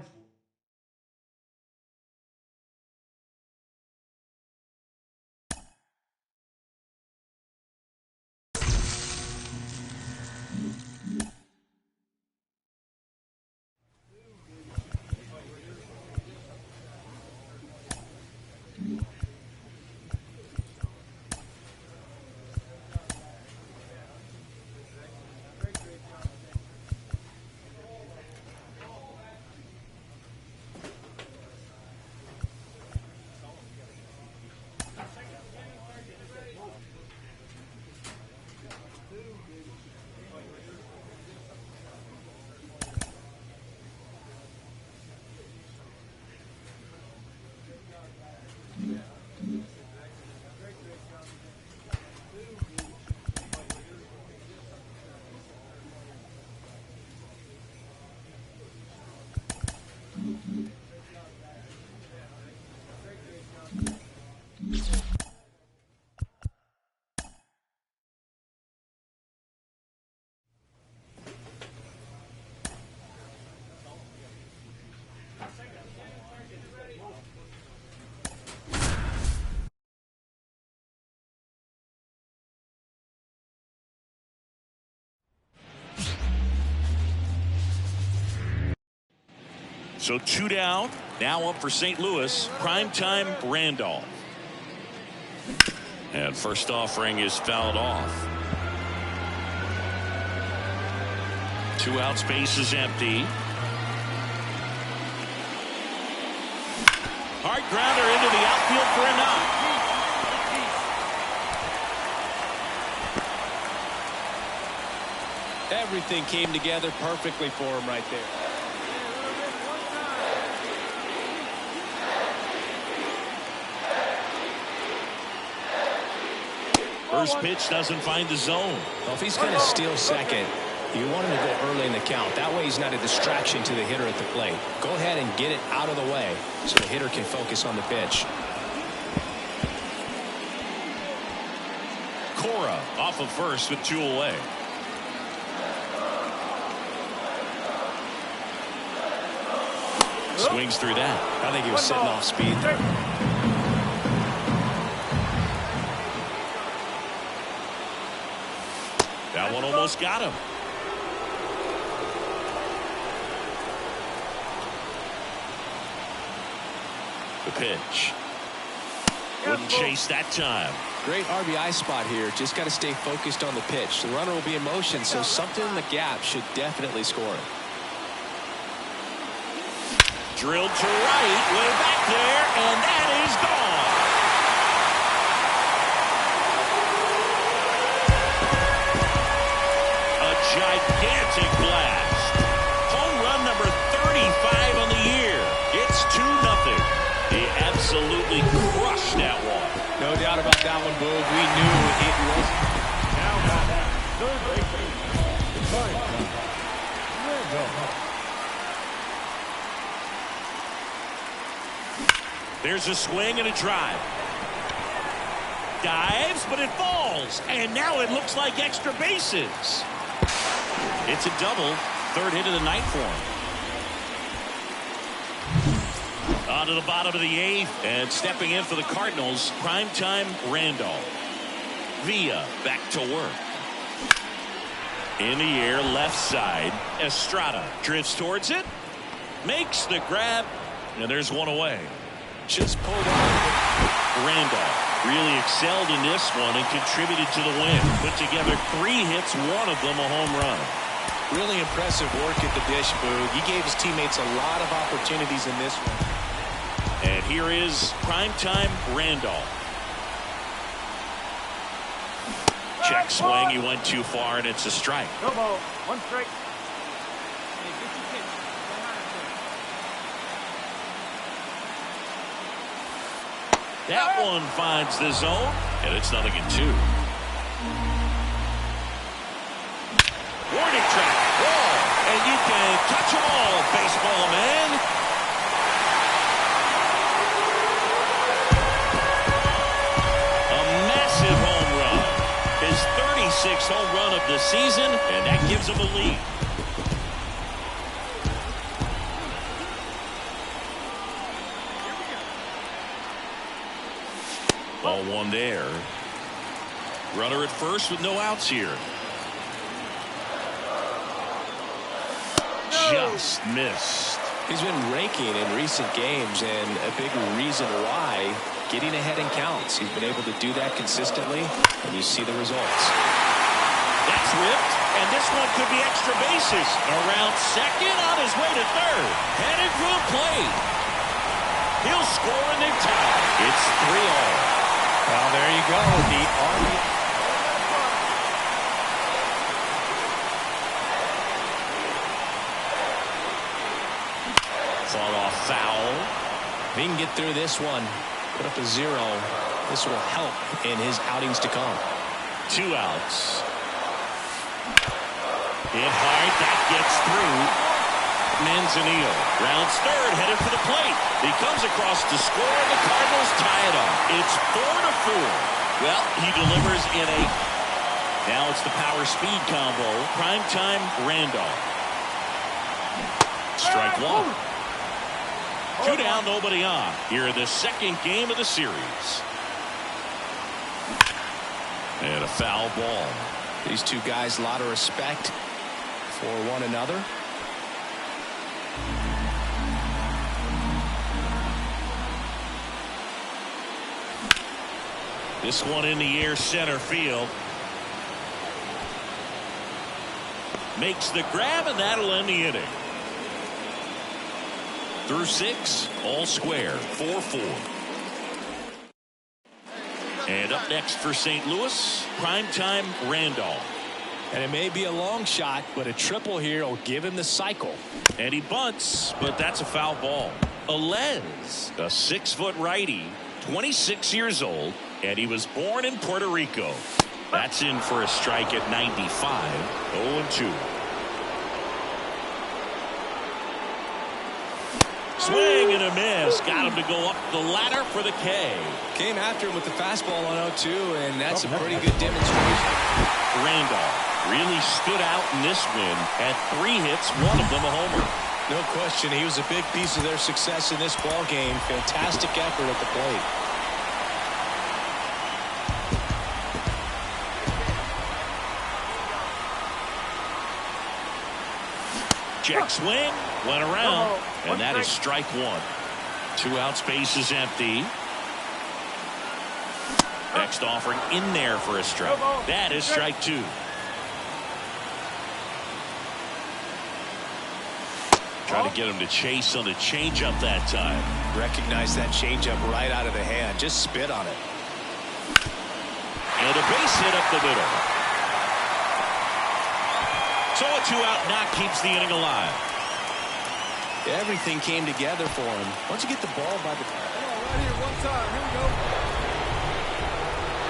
So 2 down. Now up for St. Louis. Primetime Randolph. And first offering is fouled off. 2 outs, base is empty. Hard grounder into the outfield for a knock. Everything came together perfectly for him right there. First pitch doesn't find the zone. Well, if he's going to steal second, you want him to go early in the count. That way he's not a distraction to the hitter at the plate. Go ahead and get it out of the way so the hitter can focus on the pitch. Cora off of first with 2 away. Swings through that. I think he was sitting off speed there. That one almost got him. The pitch. Wouldn't chase that time. Great RBI spot here. Just got to stay focused on the pitch. The runner will be in motion, so something in the gap should definitely score him. Drilled to right, way back there, and that is gone. A gigantic blast. Home run number 35 on the year. It's 2-0. He absolutely crushed that one. No doubt about that one, Boog. We knew it was. Now got that. Third base. There's a swing and a drive. Dives, but it falls. And now it looks like extra bases. It's a double. 3rd hit of the night for him. On to the bottom of the 8th, and stepping in for the Cardinals, primetime Randolph. Villa back to work. In the air, left side. Estrada drifts towards it, makes the grab, and there's one away. Just pulled on. Randolph really excelled in this one and contributed to the win. Put together 3 hits, one of them a home run. Really impressive work at the dish, Boog. He gave his teammates a lot of opportunities in this one. And here is primetime Randolph. Check swing. He went too far, and it's a strike. No ball. 1 strike. That one finds the zone, and it's 0-2. Warning track. Ball. And you can touch them all, baseball man. A massive home run. His 36th home run of the season, and that gives him a lead. Ball 1 there. Runner at first with no outs here. Just missed. He's been raking in recent games, and a big reason why, getting ahead in counts. He's been able to do that consistently, and you see the results. That's ripped, and this one could be extra bases. Around second, on his way to third. Headed for the plate. He'll score and then tie. It's 3-all. Well, there you go. The Army. Fought off foul. If he can get through this one, put up a 0, this will help in his outings to come. 2 outs. Hit hard. That gets through. Manzanillo rounds third, headed for the plate. He comes across to score. The Cardinals tie it up. It's 4-4. Well, he delivers in a. Now it's the power speed combo. Primetime Randolph. Strike 1. 2 down, nobody on. Here in the second game of the series. And a foul ball. These two guys, a lot of respect for one another. This one in the air, center field. Makes the grab, and that'll end the inning. Through 6, all square, 4-4. And up next for St. Louis, primetime Randolph. And it may be a long shot, but a triple here will give him the cycle. And he bunts, but that's a foul ball. Alez, a 6-foot righty, 26 years old, and he was born in Puerto Rico. That's in for a strike at 95, 0-2. Swing and a miss. Got him to go up the ladder for the K. Came after him with the fastball on 0-2, and that's a pretty good demonstration. Randolph really stood out in this win. Had 3 hits, one of them a homer. No question, he was a big piece of their success in this ball game. Fantastic effort at the plate. Check swing, went around, and that is strike 1. 2 outs, base is empty. Next offering in there for a strike. That is strike 2. Try to get him to chase on the changeup that time. Recognize that changeup right out of the hand. Just spit on it. And a base hit up the middle. So a 2-out knock keeps the inning alive. Everything came together for him. Once you get the ball by the Right here, one time. Here we go.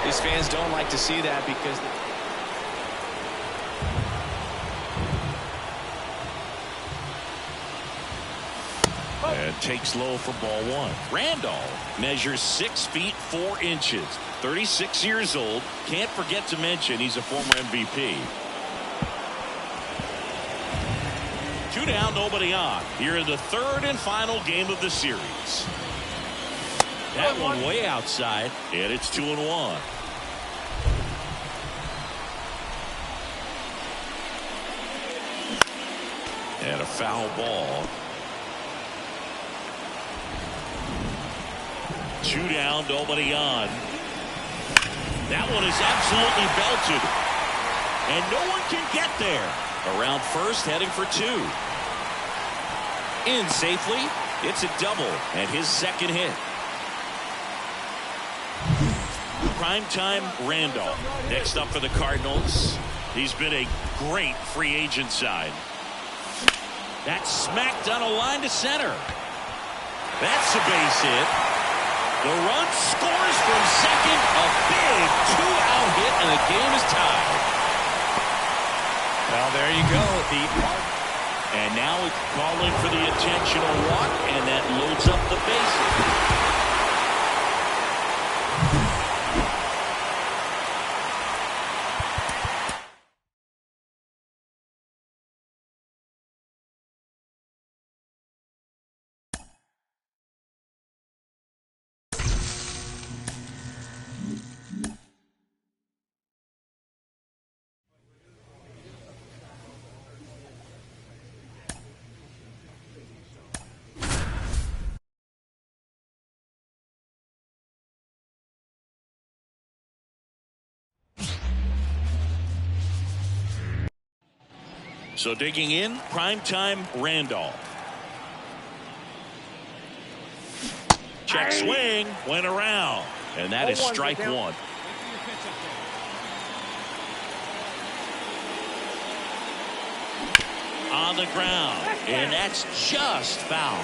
These fans don't like to see that because and takes low for ball 1. Randolph measures 6 feet 4 inches. 36 years old. Can't forget to mention he's a former MVP. 2 down, nobody on. Here in the third and final game of the series. That one way outside, and it's 2-1. And a foul ball. 2 down, nobody on. That one is absolutely belted. And no one can get there. Around first, heading for 2. In safely. It's a double and his second hit. Primetime Randolph next up for the Cardinals. He's been a great free agent sign. That's smacked on a line to center. That's a base hit. The run scores from second. A big 2-out hit, and the game is tied. Well, there you go. And now it's calling for the intentional walk, and that loads up the bases. So digging in, primetime Randolph. Check swing, went around, and that is strike 1. On the ground, and that's just foul.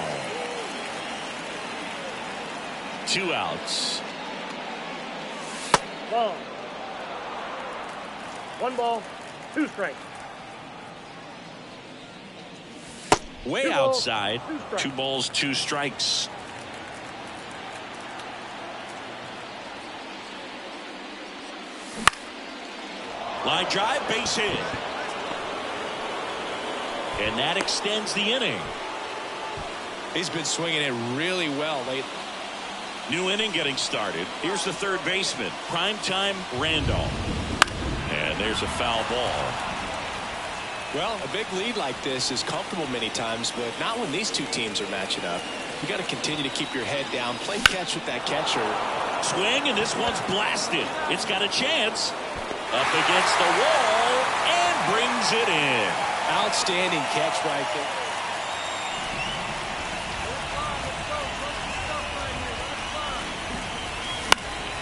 2 outs. Ball. 1 ball, 2 strikes. Way 2 balls, outside. 2 strikes. 2 balls, 2 strikes. Line drive, base hit. And that extends the inning. He's been swinging it really well lately. New inning getting started. Here's the third baseman, primetime Randolph. And there's a foul ball. Well, a big lead like this is comfortable many times, but not when these two teams are matching up. You got to continue to keep your head down, play catch with that catcher. Swing, and this one's blasted. It's got a chance. Up against the wall and brings it in. Outstanding catch right there.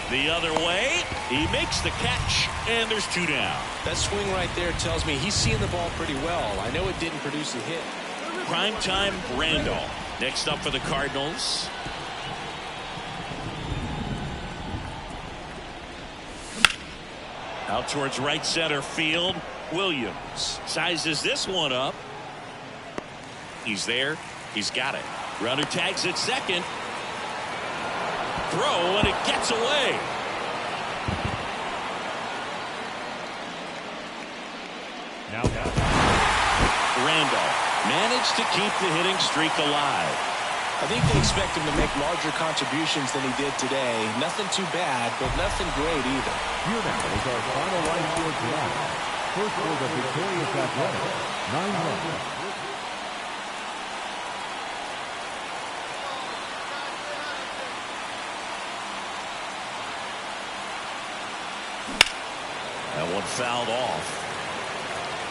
The other way, he makes the catch, and there's 2 down. That swing right there tells me he's seeing the ball pretty well. I know it didn't produce a hit. Primetime Randolph. Next up for the Cardinals. Out towards right center field. Williams sizes this one up. He's there. He's got it. Runner tags at second. Throw, and it gets away. Now, Randolph managed to keep the hitting streak alive. I think they expect him to make larger contributions than he did today. Nothing too bad, but nothing great either. here now is our final right field drive. First for the victorious Athletics, 9 runs. That one fouled off.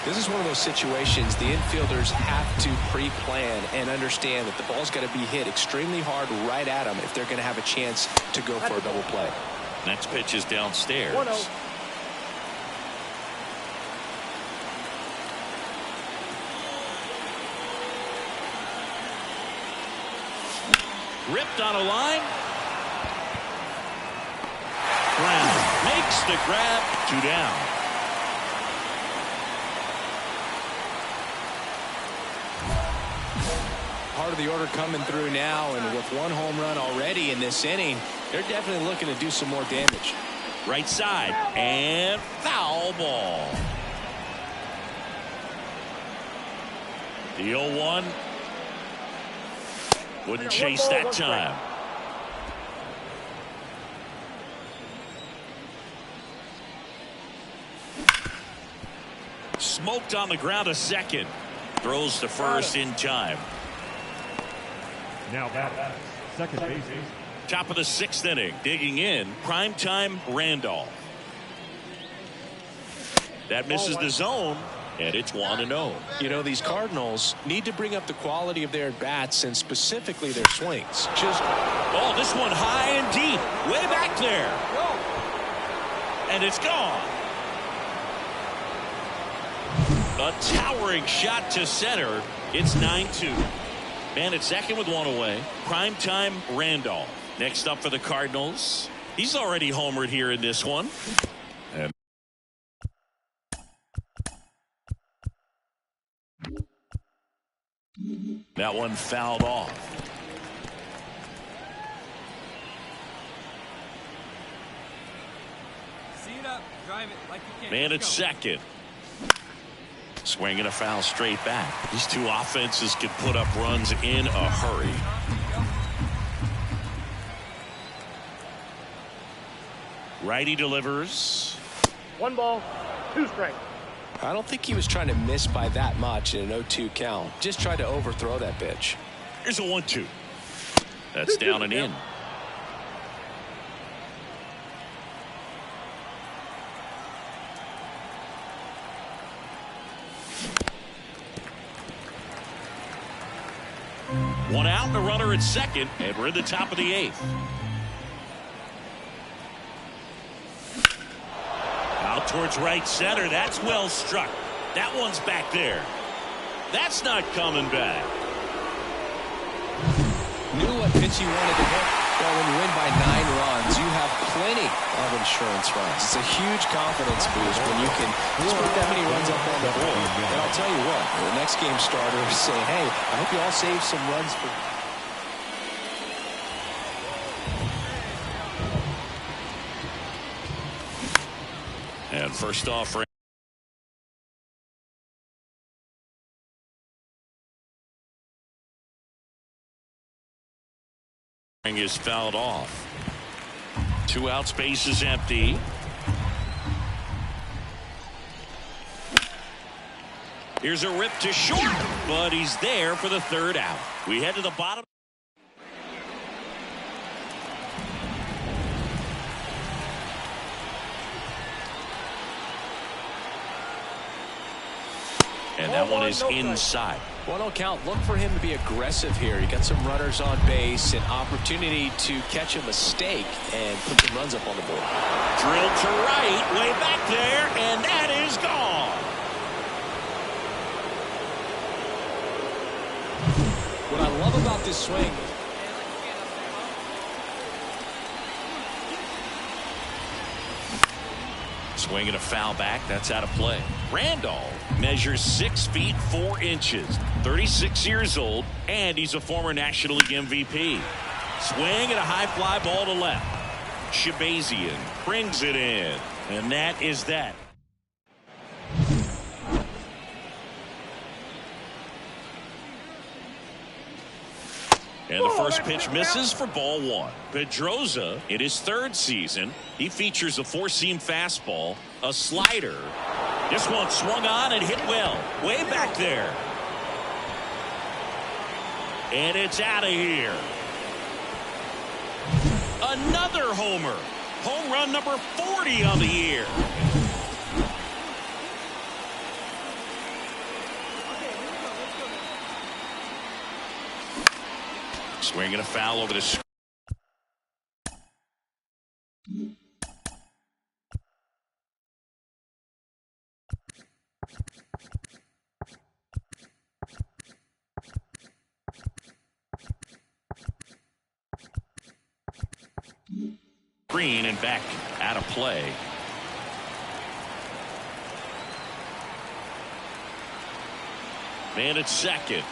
This is one of those situations the infielders have to pre-plan and understand that the ball's got to be hit extremely hard right at them if they're going to have a chance to go for a double play. Next pitch is downstairs. 1-0. Ripped on a line. Brown makes the grab. 2 down. Part of the order coming through now, and with 1 home run already in this inning, they're definitely looking to do some more damage. Right side, and foul ball. The 0-1 wouldn't chase that time. smoked on the ground a second. Throws to first in time. Now batting, second base. Top of the 6th inning. Digging in, primetime Randolph. That misses the zone, and it's 1-0. You know, these Cardinals need to bring up the quality of their bats and specifically their swings. Oh, this one high and deep, way back there. And it's gone. A towering shot to center. It's 9-2. Man at second with one away. Primetime Randolph. Next up for the Cardinals. He's already homered here in this one. And that one fouled off. See it up. Drive it like you can. Man at second. Swinging a foul straight back. These two offenses can put up runs in a hurry. Righty delivers. 1 ball, 2 strikes. I don't think he was trying to miss by that much in an 0-2 count. Just tried to overthrow that pitch. Here's a 1-2. That's down and in. One out and a runner at second, and we're in the top of the 8th. Out towards right center. That's well struck. That one's back there. That's not coming back. Knew what pitch he wanted to hit. Well, when you win by 9 runs, you have plenty of insurance runs. It's a huge confidence boost when you can just put that many runs up on the board. And I'll tell you what, the next game starter is saying, hey, I hope you all save some runs for... And first off, is fouled off. 2 outs, base is empty. Here's a rip to short, but he's there for the 3rd out. We head to the bottom. And that one is inside. 1-0 count. Look for him to be aggressive here. You got some runners on base, an opportunity to catch a mistake and put some runs up on the board. Drilled to right, way back there, and that is gone. What I love about this swing, swinging a foul back. That's out of play. Randolph measures 6 feet 4 inches, 36 years old, and he's a former National League MVP. Swing and a high fly ball to left. Shabazian brings it in, and that is that. And the first pitch misses for ball 1. Pedroza, in his 3rd season, he features a 4-seam fastball, a slider. This one swung on and hit well, way back there. And it's out of here. Another homer. Home run number 40 on the year. Swinging a foul over the screen. Green and back out of play. Man at second.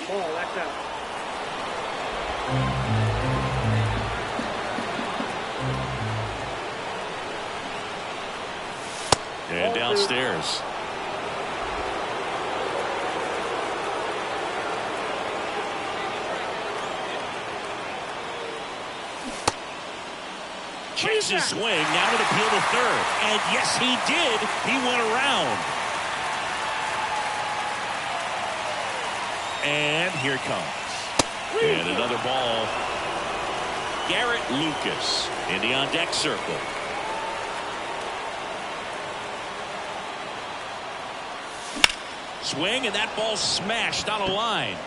Ball, that's out. And downstairs. Checks his swing, now to appeal to 3rd. And yes, he did. He went around. And here it comes. And another ball. Garrett Lucas in the on-deck circle. Swing, and that ball smashed on a line. 2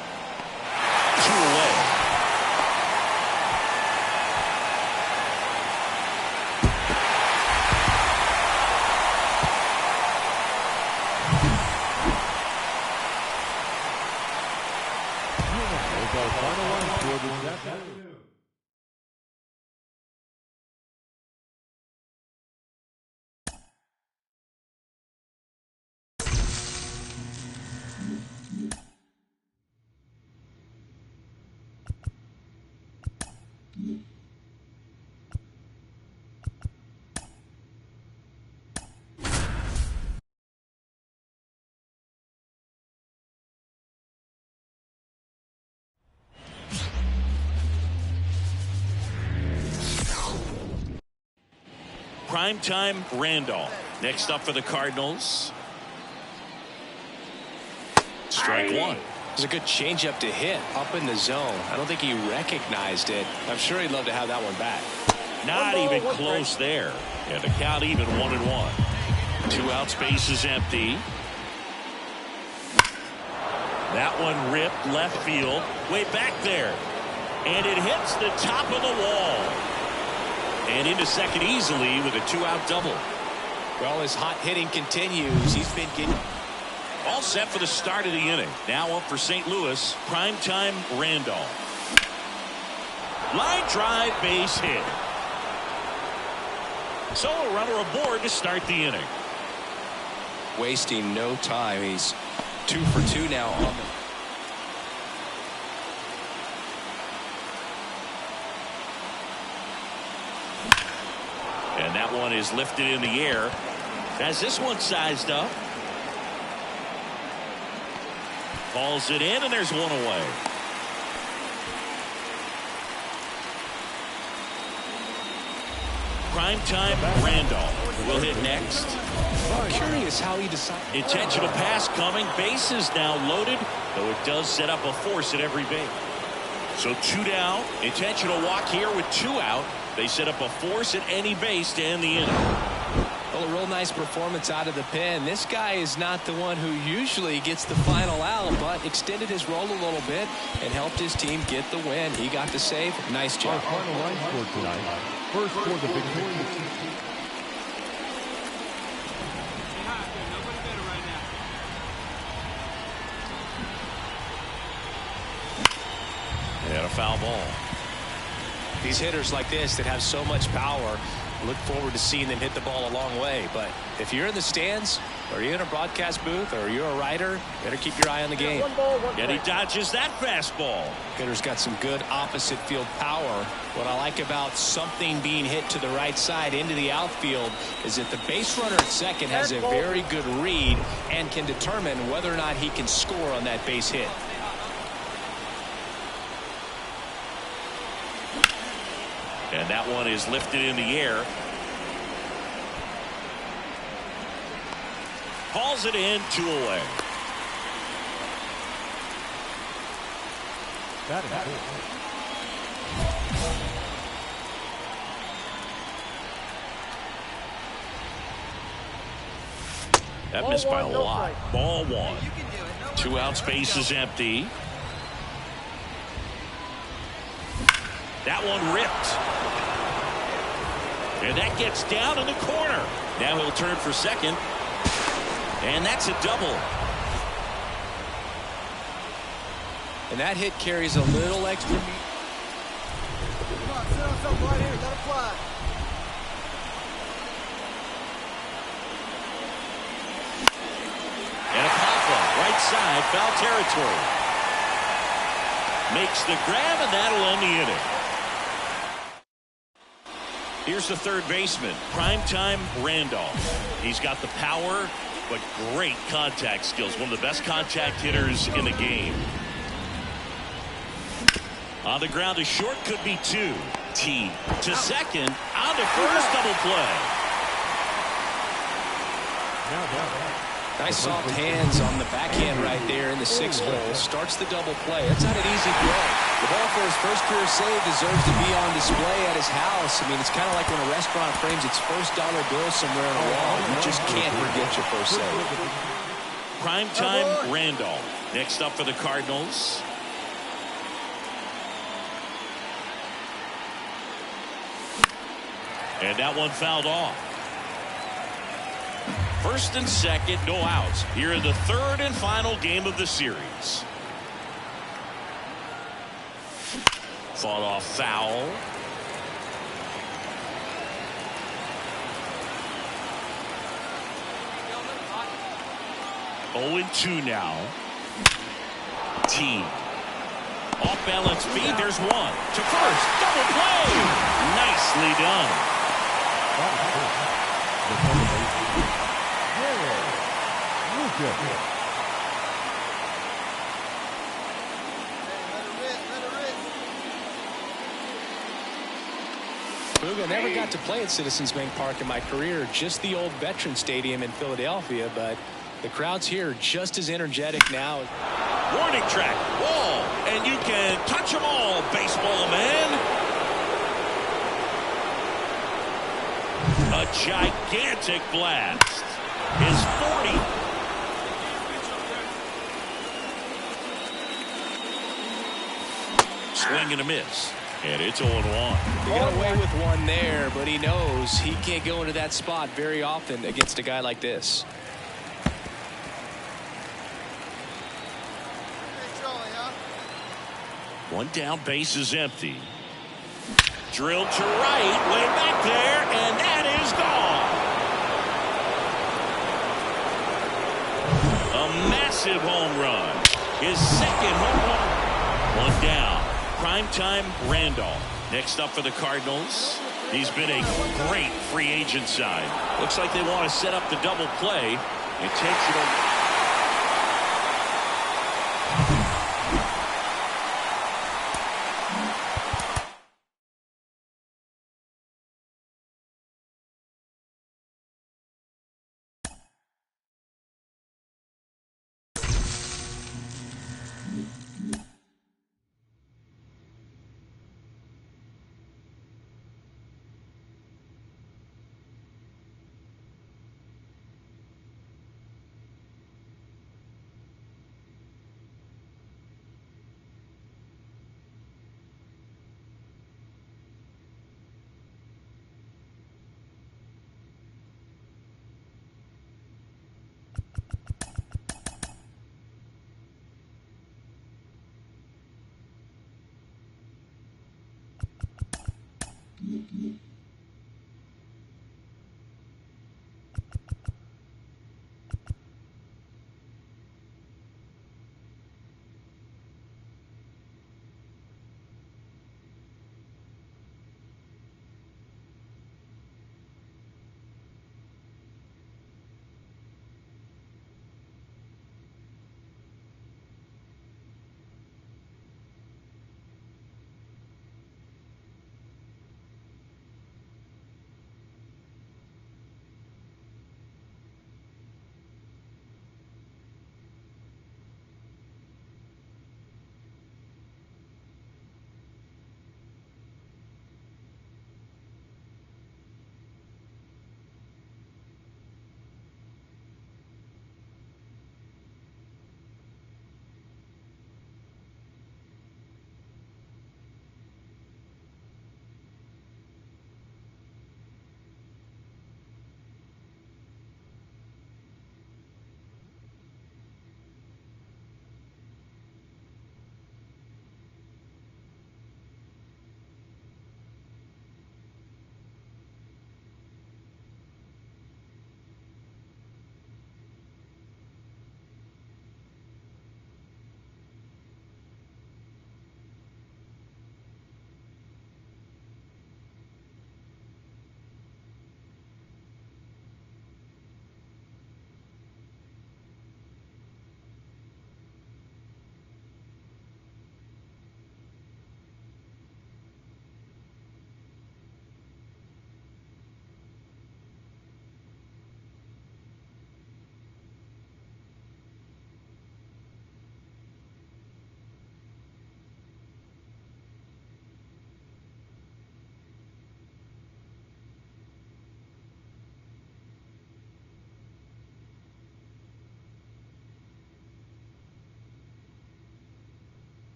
away. Primetime Randolph next up for the Cardinals. Strike one. It was a good changeup to hit up in the zone. I don't think he recognized it. I'm sure he'd love to have that one back. Not even close there. And the count even 1-1. 2 outs, base is empty. That one ripped left field, way back there. And it hits the top of the wall. And into second easily with a 2-out double. Well, his hot hitting continues. He's been getting all set for the start of the inning. Now up for St. Louis, primetime Randolph. Line drive, base hit. So a runner aboard to start the inning. Wasting no time. He's 2 for 2 now on the and that one is lifted in the air. As this one sized up. Calls it in, and there's one away. Primetime Randolph will hit next. I'm curious how he decided. Intentional pass coming. Base is now loaded, though it does set up a force at every base. So 2 down. Intentional walk here with 2 out. They set up a force at any base to end the inning. Well, a real nice performance out of the pen. This guy is not the one who usually gets the final out, but extended his role a little bit and helped his team get the win. He got the save. Nice job. Our final line score tonight. First for the victorious. And a foul ball. These hitters like this that have so much power, look forward to seeing them hit the ball a long way. But if you're in the stands, or you're in a broadcast booth, or you're a writer, better keep your eye on the game. And he dodges that fastball. Hitter's got some good opposite field power. What I like about something being hit to the right side into the outfield is that the base runner at second has a very good read and can determine whether or not he can score on that base hit. And that one is lifted in the air. Hauls it in, 2 away. That is that missed by a lot. Ball 1. 2 outs, base is empty. That one ripped. And that gets down in the corner. Now he'll turn for second. And that's a double. And that hit carries a little extra. Come on, sit on something right here. Let it fly. And a pop-up, right side, foul territory. Makes the grab, and that'll end the inning. Here's the third baseman, primetime Randolph. He's got the power, but great contact skills. One of the best contact hitters in the game. On the ground to short, could be 2. T to second, on to first, double play. Nice soft hands on the backhand right there in the 6th hole. Starts the double play. That's not an easy throw. The ball for his first career save deserves to be on display at his house. I mean, it's kind of like when a restaurant frames its first dollar bill somewhere on a wall. You just can't forget your first save. Primetime Randolph. Next up for the Cardinals. And that one fouled off. First and second, no outs. Here in the 3rd and final game of the series. Fought off foul. Oh, 2 now. Team. Off balance feed. There's one. To first. Double play. Nicely done. Boog, I never got to play at Citizens Bank Park in my career, just the old Veterans Stadium in Philadelphia, but the crowds here are just as energetic now. Warning track, wall, and you can touch them all, baseball man. A gigantic blast. His 40th. Swing and a miss. And it's 0-1. He got away with one there, but he knows he can't go into that spot very often against a guy like this. One down, base is empty. Drilled to right, way back there, and that is gone. A massive home run. His 2nd home run. One down. Primetime Randolph. Next up for the Cardinals. He's been a great free agent sign. Looks like they want to set up the double play. Intentional.